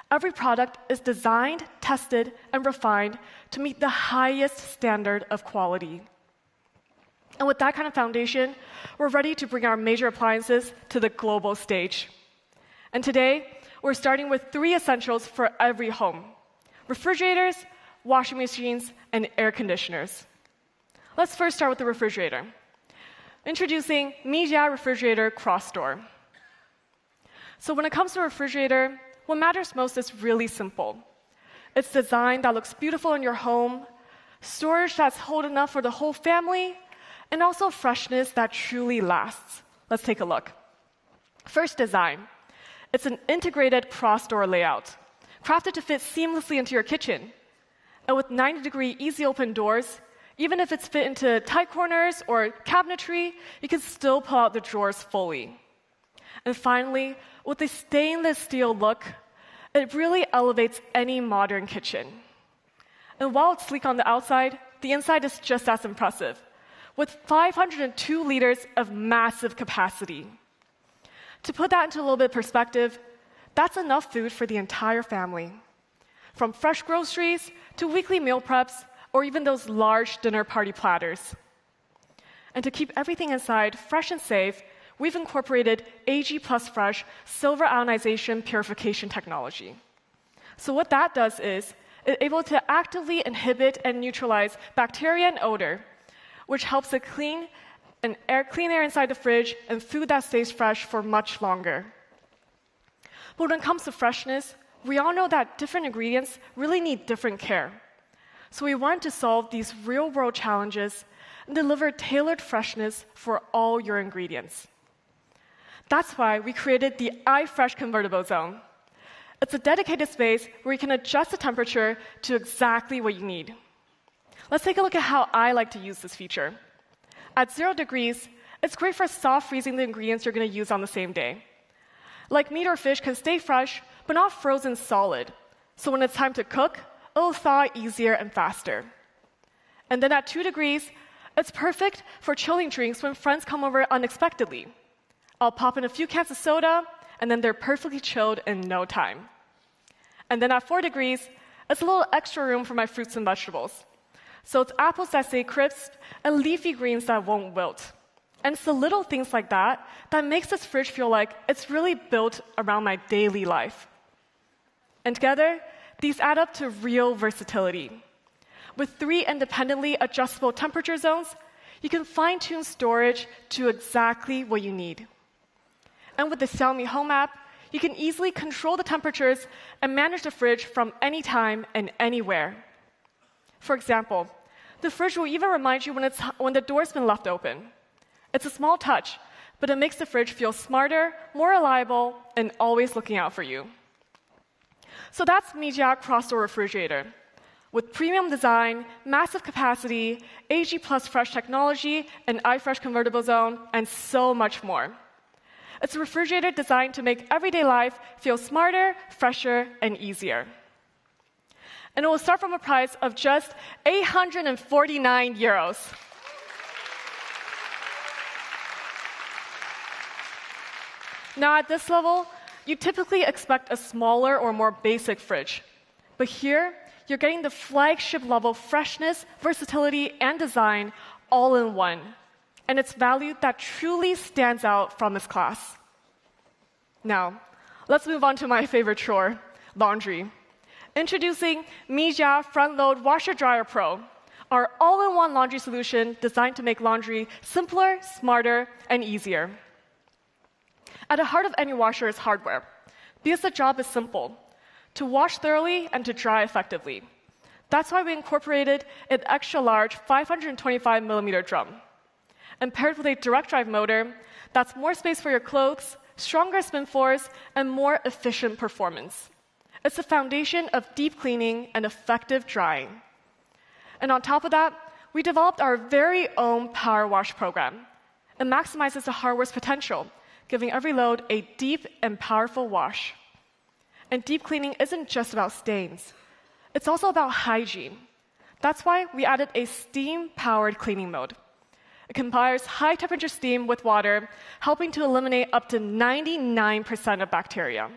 Every product is designed, tested, and refined to meet the highest standard of quality. And with that kind of foundation, we're ready to bring our major appliances to the global stage. And today, we're starting with 3 essentials for every home: refrigerators, washing machines, and air conditioners. Let's first start with the refrigerator. Introducing Mijia Refrigerator Cross Door. So when it comes to a refrigerator, what matters most is really simple. It's design that looks beautiful in your home, storage that's hold enough for the whole family, and also freshness that truly lasts. Let's take a look. First, design. It's an integrated cross-door layout, crafted to fit seamlessly into your kitchen. And with 90-degree easy-open doors, even if it's fit into tight corners or cabinetry, you can still pull out the drawers fully. And finally, with the stainless steel look, it really elevates any modern kitchen. And while it's sleek on the outside, the inside is just as impressive, with 502 liters of massive capacity. To put that into a little bit of perspective, that's enough food for the entire family. From fresh groceries to weekly meal preps, or even those large dinner party platters. And to keep everything inside fresh and safe, we've incorporated AG+ Fresh silver ionization purification technology. So what that does is, it's able to actively inhibit and neutralize bacteria and odor, which helps it clean air inside the fridge and food that stays fresh for much longer. But when it comes to freshness, we all know that different ingredients really need different care. So we wanted to solve these real-world challenges and deliver tailored freshness for all your ingredients. That's why we created the iFresh Convertible Zone. It's a dedicated space where you can adjust the temperature to exactly what you need. Let's take a look at how I like to use this feature. At 0 degrees, it's great for soft freezing the ingredients you're going to use on the same day. Like meat or fish can stay fresh, but not frozen solid. So when it's time to cook, it'll thaw easier and faster. And then at 2 degrees, it's perfect for chilling drinks when friends come over unexpectedly. I'll pop in a few cans of soda, and then they're perfectly chilled in no time. And then at 4 degrees, it's a little extra room for my fruits and vegetables. So it's apples that stay crisp and leafy greens that won't wilt. And it's the little things like that that makes this fridge feel like it's really built around my daily life. And together, these add up to real versatility. With 3 independently adjustable temperature zones, you can fine-tune storage to exactly what you need. And with the Xiaomi Home app, you can easily control the temperatures and manage the fridge from anytime and anywhere. For example, the fridge will even remind you when the door's been left open. It's a small touch, but it makes the fridge feel smarter, more reliable, and always looking out for you. So that's Mijia Cross-Door Refrigerator. With premium design, massive capacity, AG+ Fresh technology, an iFresh Convertible Zone, and so much more. It's a refrigerator designed to make everyday life feel smarter, fresher, and easier. And it will start from a price of just 849 euros. Now, at this level, you typically expect a smaller or more basic fridge. But here, you're getting the flagship-level freshness, versatility, and design all in one. And it's value that truly stands out from its class. Now, let's move on to my favorite chore, laundry. Introducing Mijia Front Load Washer Dryer Pro, our all-in-one laundry solution designed to make laundry simpler, smarter, and easier. At the heart of any washer is hardware, because the job is simple: to wash thoroughly and to dry effectively. That's why we incorporated an extra-large 525-millimeter drum. And paired with a direct drive motor, that's more space for your clothes, stronger spin force, and more efficient performance. It's the foundation of deep cleaning and effective drying. And on top of that, we developed our very own Power Wash program. It maximizes the hardware's potential, giving every load a deep and powerful wash. And deep cleaning isn't just about stains. It's also about hygiene. That's why we added a steam-powered cleaning mode. It combines high-temperature steam with water, helping to eliminate up to 99% of bacteria.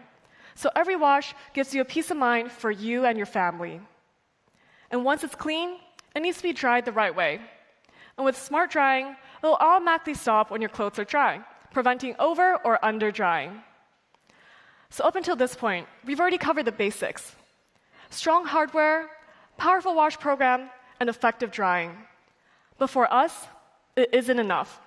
So every wash gives you a peace of mind for you and your family. And once it's clean, it needs to be dried the right way. And with smart drying, it will automatically stop when your clothes are dry, preventing over or under drying. So up until this point, we've already covered the basics. Strong hardware, powerful wash program, and effective drying. But for us, it isn't enough.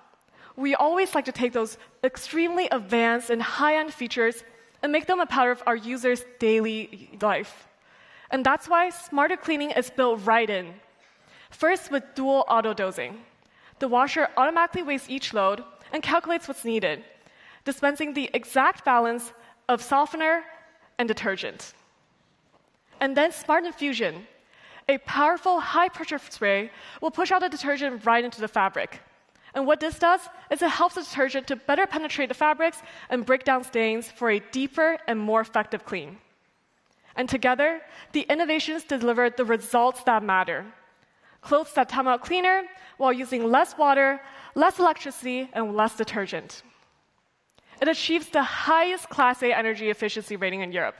We always like to take those extremely advanced and high-end features and make them a part of our users' daily life. And that's why smarter cleaning is built right in. First, with dual auto-dosing. The washer automatically weighs each load and calculates what's needed, dispensing the exact balance of softener and detergent. And then Smart Infusion. A powerful high-pressure spray will push out the detergent right into the fabric. And what this does is it helps the detergent to better penetrate the fabrics and break down stains for a deeper and more effective clean. And together, the innovations deliver the results that matter. Clothes that come out cleaner while using less water, less electricity, and less detergent. It achieves the highest Class A energy efficiency rating in Europe,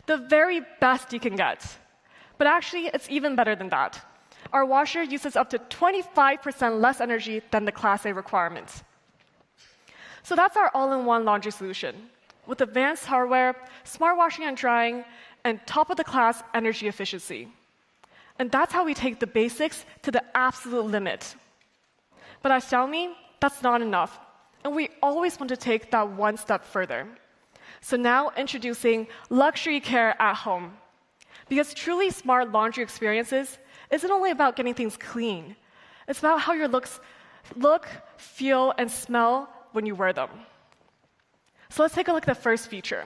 the very best you can get. But actually, it's even better than that. Our washer uses up to 25% less energy than the Class A requirements. So that's our all-in-one laundry solution, with advanced hardware, smart washing and drying, and top-of-the-class energy efficiency. And that's how we take the basics to the absolute limit. But at Xiaomi, that's not enough. And we always want to take that one step further. So now introducing luxury care at home. Because truly smart laundry experiences isn't only about getting things clean. It's about how your looks look, feel, and smell when you wear them. So let's take a look at the first feature,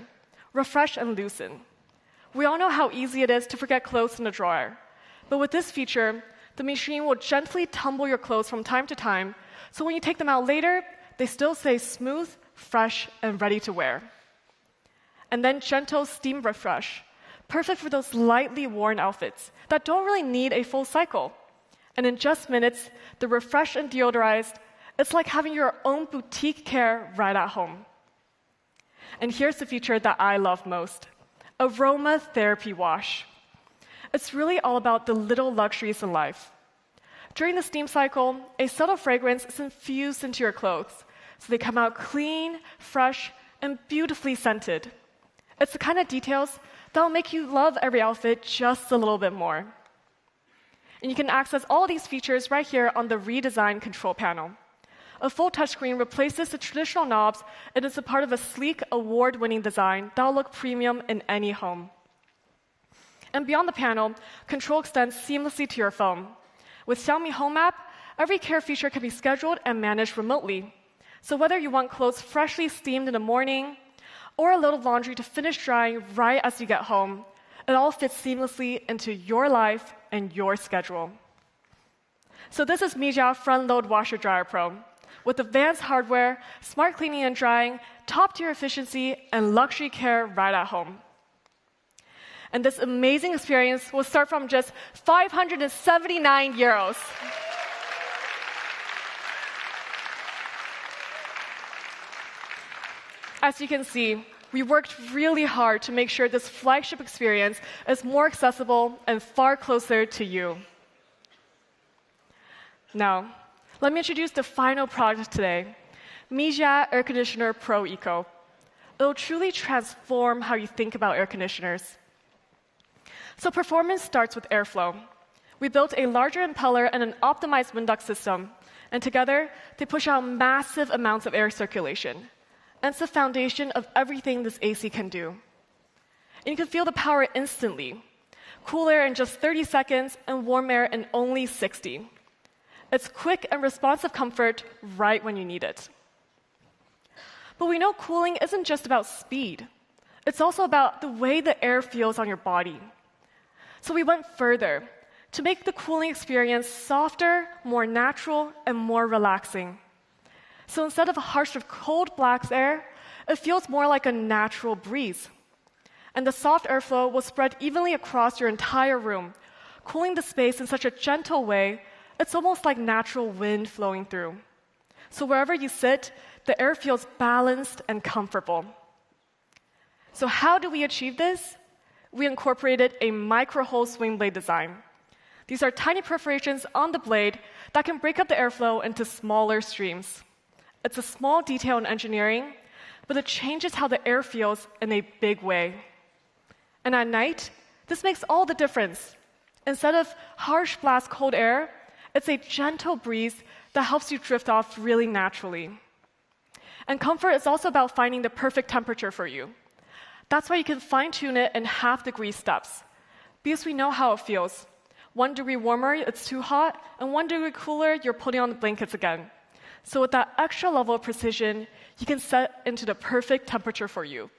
refresh and loosen. We all know how easy it is to forget clothes in the drawer. But with this feature, the machine will gently tumble your clothes from time to time, so when you take them out later, they still stay smooth, fresh, and ready to wear. And then gentle steam refresh, perfect for those lightly worn outfits that don't really need a full cycle. And in just minutes, the refreshed and deodorized, it's like having your own boutique care right at home. And here's the feature that I love most, aroma therapy wash. It's really all about the little luxuries in life. During the steam cycle, a subtle fragrance is infused into your clothes, so they come out clean, fresh, and beautifully scented. It's the kind of details that will make you love every outfit just a little bit more. And you can access all these features right here on the redesigned control panel. A full touchscreen replaces the traditional knobs and is a part of a sleek, award-winning design that will look premium in any home. And beyond the panel, control extends seamlessly to your phone. With Xiaomi Home app, every care feature can be scheduled and managed remotely. So whether you want clothes freshly steamed in the morning, or a load of laundry to finish drying right as you get home, it all fits seamlessly into your life and your schedule. So this is Mijia Front Load Washer Dryer Pro. With advanced hardware, smart cleaning and drying, top-tier efficiency, and luxury care right at home. And this amazing experience will start from just 579 euros. As you can see, we worked really hard to make sure this flagship experience is more accessible and far closer to you. Now, let me introduce the final product today, Mijia Air Conditioner Pro Eco. It will truly transform how you think about air conditioners. So performance starts with airflow. We built a larger impeller and an optimized wind duct system, and together, they push out massive amounts of air circulation. And it's the foundation of everything this AC can do. And you can feel the power instantly. Cool air in just 30 seconds and warm air in only 60. It's quick and responsive comfort right when you need it. But we know cooling isn't just about speed. It's also about the way the air feels on your body. So we went further to make the cooling experience softer, more natural, and more relaxing. So instead of a harsh of cold black air, it feels more like a natural breeze. And the soft airflow will spread evenly across your entire room, cooling the space in such a gentle way, it's almost like natural wind flowing through. So wherever you sit, the air feels balanced and comfortable. So how do we achieve this? We incorporated a micro-hole swing blade design. These are tiny perforations on the blade that can break up the airflow into smaller streams. It's a small detail in engineering, but it changes how the air feels in a big way. And at night, this makes all the difference. Instead of harsh blast cold air, it's a gentle breeze that helps you drift off really naturally. And comfort is also about finding the perfect temperature for you. That's why you can fine-tune it in half-degree steps, because we know how it feels. 1 degree warmer, it's too hot, and 1 degree cooler, you're putting on the blankets again. So with that extra level of precision, you can set into the perfect temperature for you.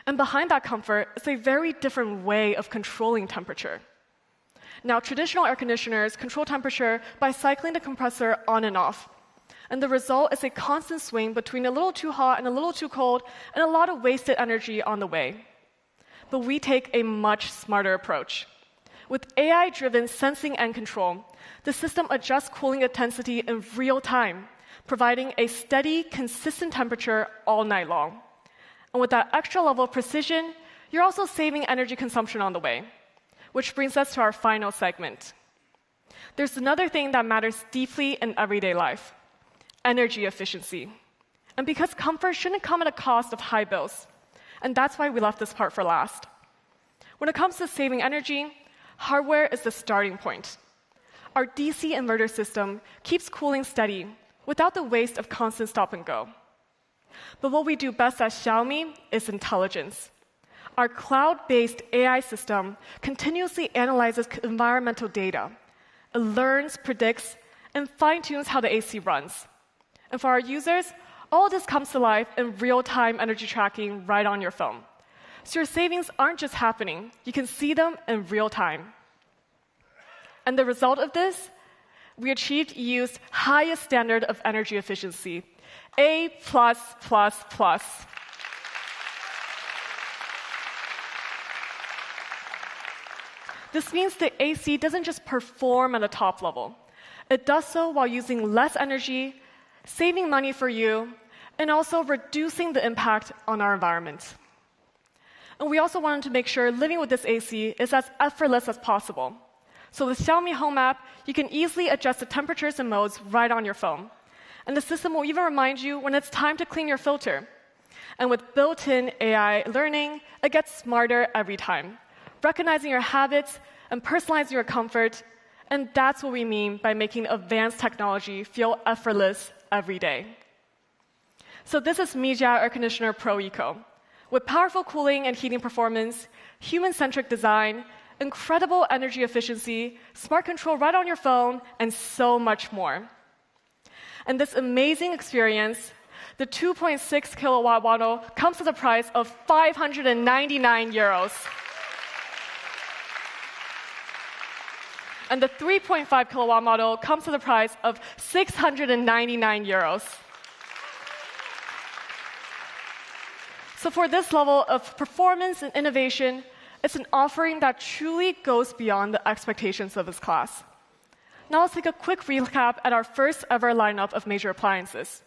And behind that comfort is a very different way of controlling temperature. Now, traditional air conditioners control temperature by cycling the compressor on and off. And the result is a constant swing between a little too hot and a little too cold, and a lot of wasted energy on the way. But we take a much smarter approach. With AI-driven sensing and control, the system adjusts cooling intensity in real time, providing a steady, consistent temperature all night long. And with that extra level of precision, you're also saving energy consumption on the way. Which brings us to our final segment. There's another thing that matters deeply in everyday life: energy efficiency. And because comfort shouldn't come at a cost of high bills, and that's why we left this part for last. When it comes to saving energy, hardware is the starting point. Our DC inverter system keeps cooling steady without the waste of constant stop and go. But what we do best at Xiaomi is intelligence. Our cloud-based AI system continuously analyzes environmental data. It learns, predicts, and fine-tunes how the AC runs. And for our users, all this comes to life in real-time energy tracking right on your phone. So your savings aren't just happening, you can see them in real time. And the result of this, we achieved EU's highest standard of energy efficiency, A+++. This means the AC doesn't just perform at a top level. It does so while using less energy, saving money for you, and also reducing the impact on our environment. And we also wanted to make sure living with this AC is as effortless as possible. So with Xiaomi Home app, you can easily adjust the temperatures and modes right on your phone. And the system will even remind you when it's time to clean your filter. And with built-in AI learning, it gets smarter every time, recognizing your habits and personalizing your comfort. And that's what we mean by making advanced technology feel effortless every day. So this is Mijia Air Conditioner Pro Eco. With powerful cooling and heating performance, human-centric design, incredible energy efficiency, smart control right on your phone, and so much more. And this amazing experience, the 2.6 kilowatt model, comes at a price of 599 euros. And the 3.5 kilowatt model comes at a price of 699 euros. So for this level of performance and innovation, it's an offering that truly goes beyond the expectations of its class. Now let's take a quick recap at our first ever lineup of major appliances.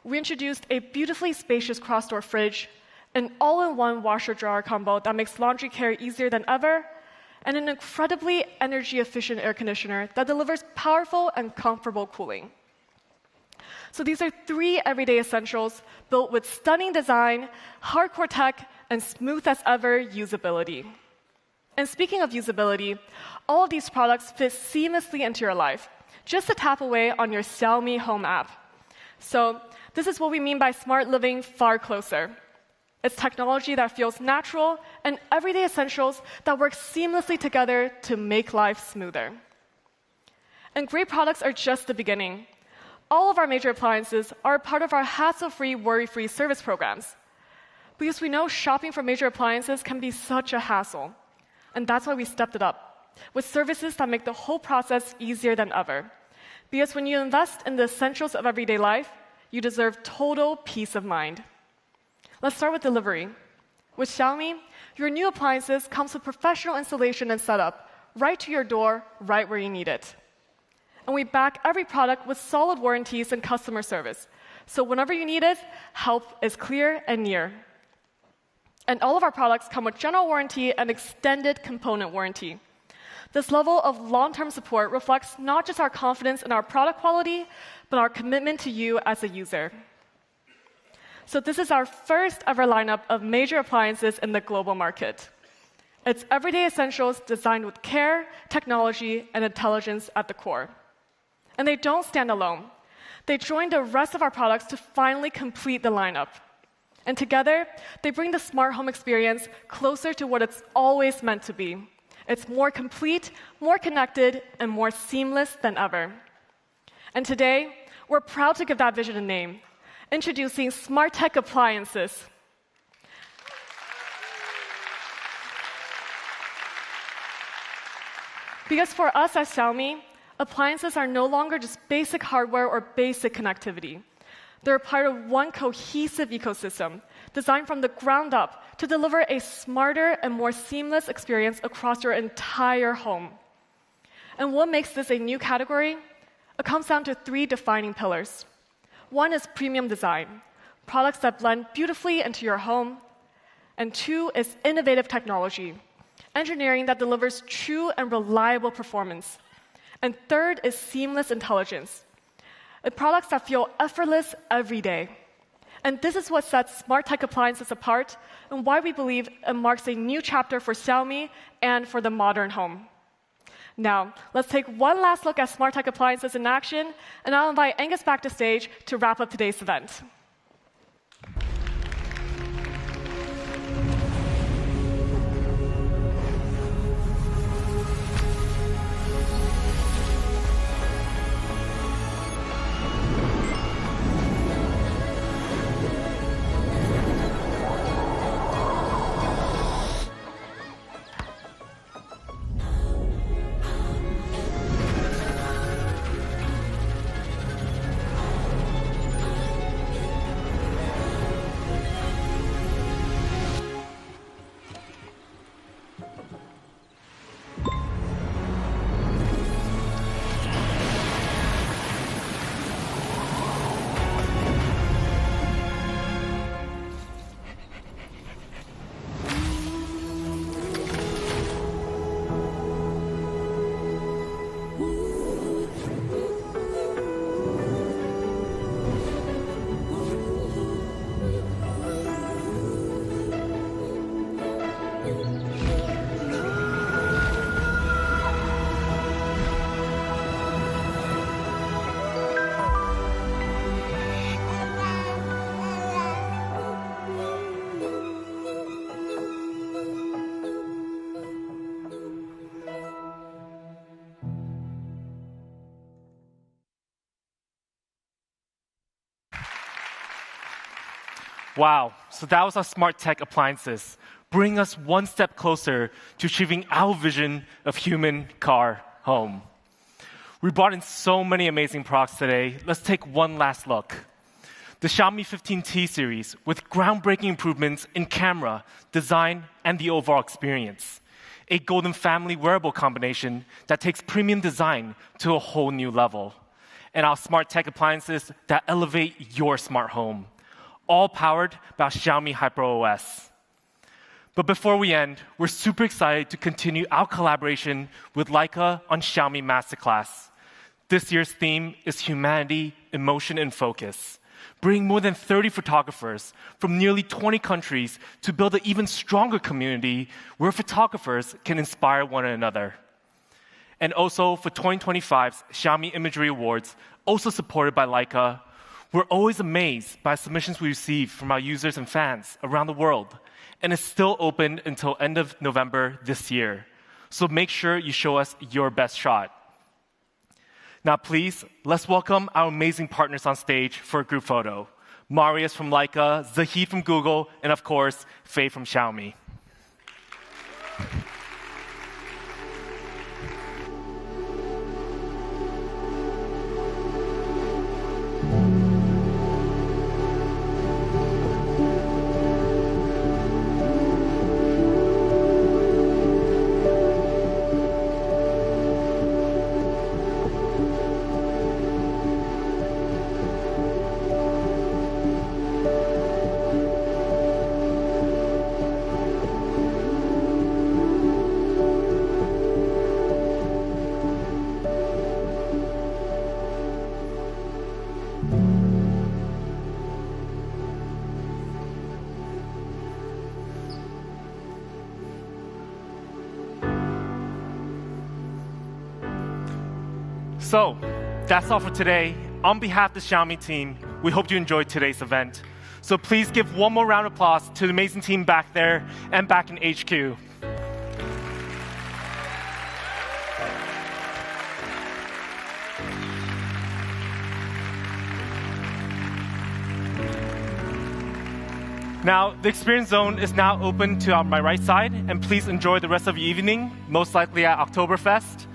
We introduced a beautifully spacious cross-door fridge, an all-in-one washer-dryer combo that makes laundry care easier than ever, and an incredibly energy-efficient air conditioner that delivers powerful and comfortable cooling. So these are 3 everyday essentials built with stunning design, hardcore tech, and smooth as ever usability. And speaking of usability, all of these products fit seamlessly into your life, just a tap away on your Xiaomi Home app. So this is what we mean by smart living far closer. It's technology that feels natural and everyday essentials that work seamlessly together to make life smoother. And great products are just the beginning. All of our major appliances are part of our hassle-free, worry-free service programs. Because we know shopping for major appliances can be such a hassle. And that's why we stepped it up, with services that make the whole process easier than ever. Because when you invest in the essentials of everyday life, you deserve total peace of mind. Let's start with delivery. With Xiaomi, your new appliances comes with professional installation and setup, right to your door, right where you need it. And we back every product with solid warranties and customer service. So whenever you need it, help is clear and near. And all of our products come with general warranty and extended component warranty. This level of long-term support reflects not just our confidence in our product quality, but our commitment to you as a user. So this is our first ever lineup of major appliances in the global market. It's everyday essentials designed with care, technology, and intelligence at the core. And they don't stand alone. They join the rest of our products to finally complete the lineup. And together, they bring the smart home experience closer to what it's always meant to be. It's more complete, more connected, and more seamless than ever. And today, we're proud to give that vision a name, introducing smart tech appliances. Because for us at Xiaomi, appliances are no longer just basic hardware or basic connectivity. They're part of one cohesive ecosystem, designed from the ground up to deliver a smarter and more seamless experience across your entire home. And what makes this a new category? It comes down to 3 defining pillars. One is premium design, products that blend beautifully into your home. And 2 is innovative technology, engineering that delivers true and reliable performance. And 3rd is seamless intelligence, products that feel effortless every day. And this is what sets smart tech appliances apart and why we believe it marks a new chapter for Xiaomi and for the modern home. Now, let's take one last look at smart tech appliances in action, and I'll invite Angus back to stage to wrap up today's event. Wow, so that was our smart tech appliances, bring us one step closer to achieving our vision of human car home. We brought in so many amazing products today. Let's take one last look. The Xiaomi 15T series with groundbreaking improvements in camera, design, and the overall experience. A golden family wearable combination that takes premium design to a whole new level. And our smart tech appliances that elevate your smart home. All powered by Xiaomi HyperOS. But before we end, we're super excited to continue our collaboration with Leica on Xiaomi Masterclass. This year's theme is Humanity, Emotion, and Focus, bringing more than 30 photographers from nearly 20 countries to build an even stronger community where photographers can inspire one another. And also for 2025's Xiaomi Imagery Awards, also supported by Leica, we're always amazed by submissions we receive from our users and fans around the world, and it's still open until end of November this year. So make sure you show us your best shot. Now please, let's welcome our amazing partners on stage for a group photo. Marius from Leica, Zahid from Google, and of course, Faye from Xiaomi. So, that's all for today. On behalf of the Xiaomi team, we hope you enjoyed today's event. So please give one more round of applause to the amazing team back there and back in HQ. Now, the experience zone is now open to my right side, and please enjoy the rest of your evening, most likely at Oktoberfest.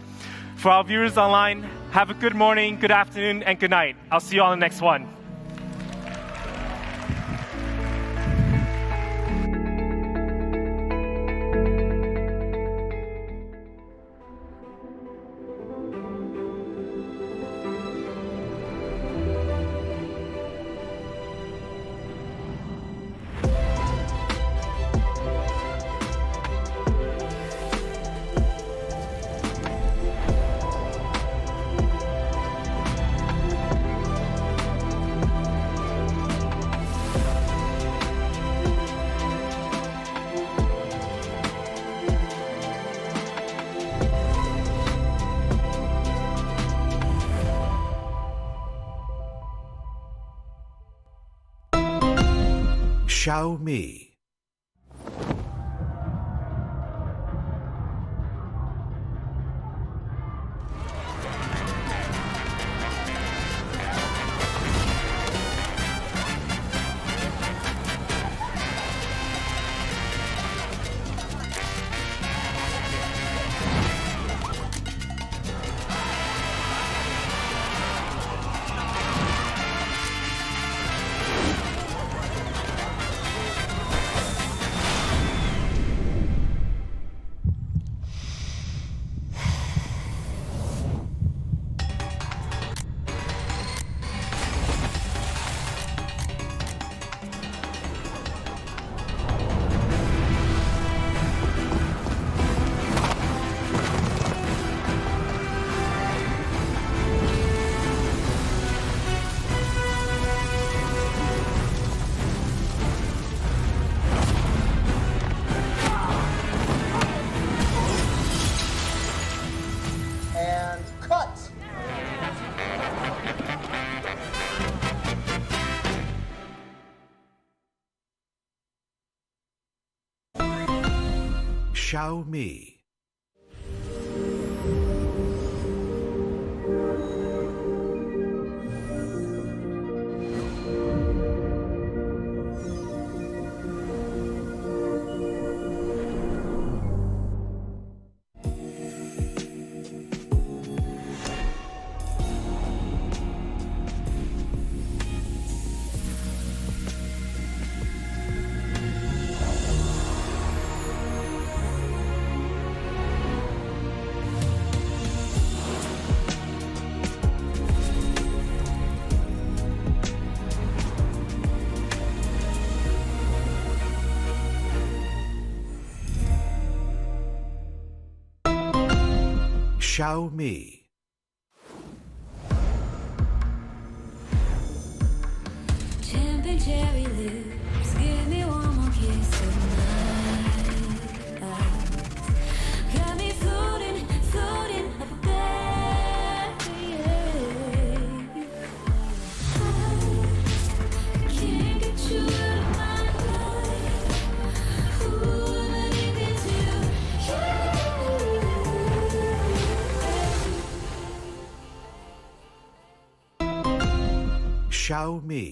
For our viewers online, have a good morning, good afternoon, and good night. I'll see you on the next one. Xiaomi. Xiaomi. Xiaomi. Champagne cherry lips, give me one more kiss tonight. Got me floating, floating up there. I can't get you out of my life. Ooh, I'm addicted to you. Xiaomi.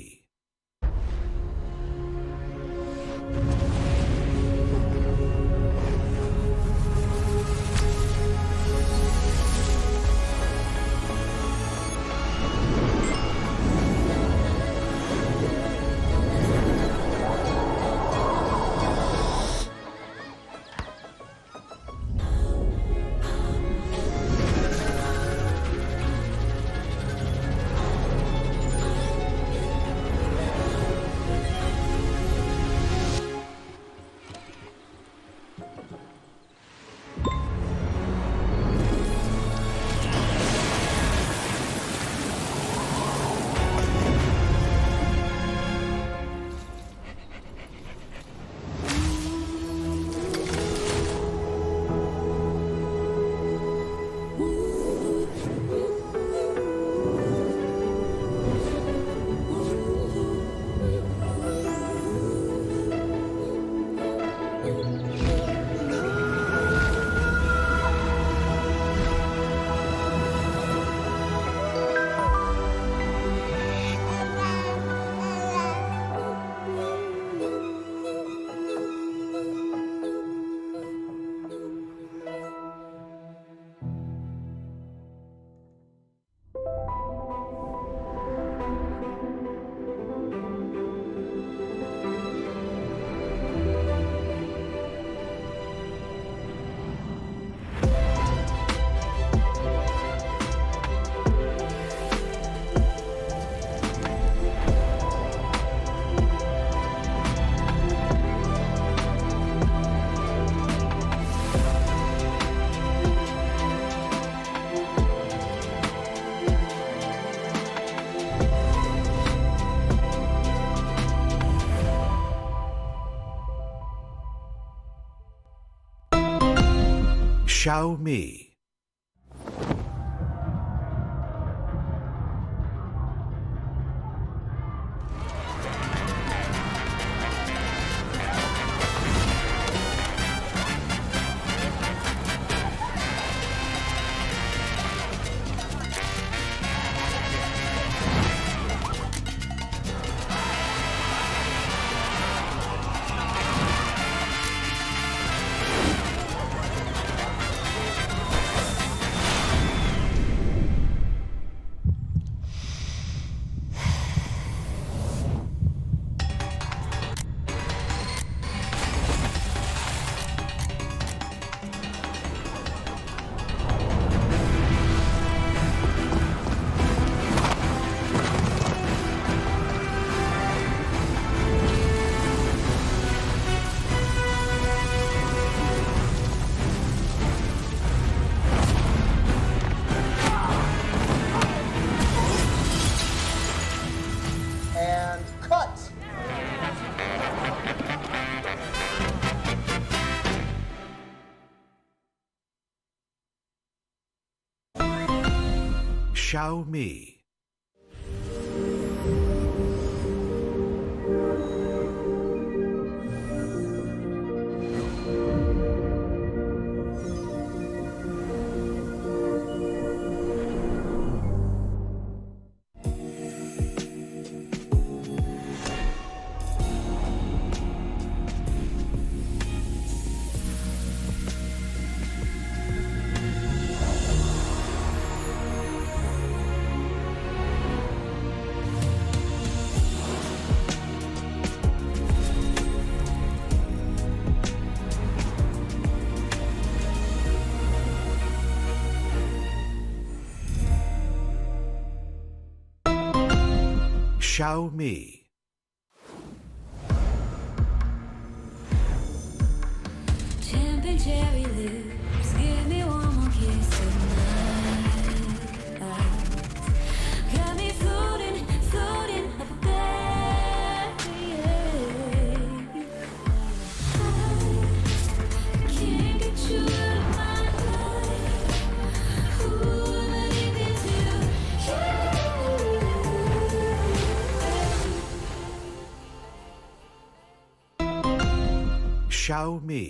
Xiaomi. And cut. Xiaomi. Xiaomi. Champagne cherry lips, give me one more kiss tonight. Got me floating, floating up there. I can't get you out of my life. Ooh, I'm addicted to you. Xiaomi.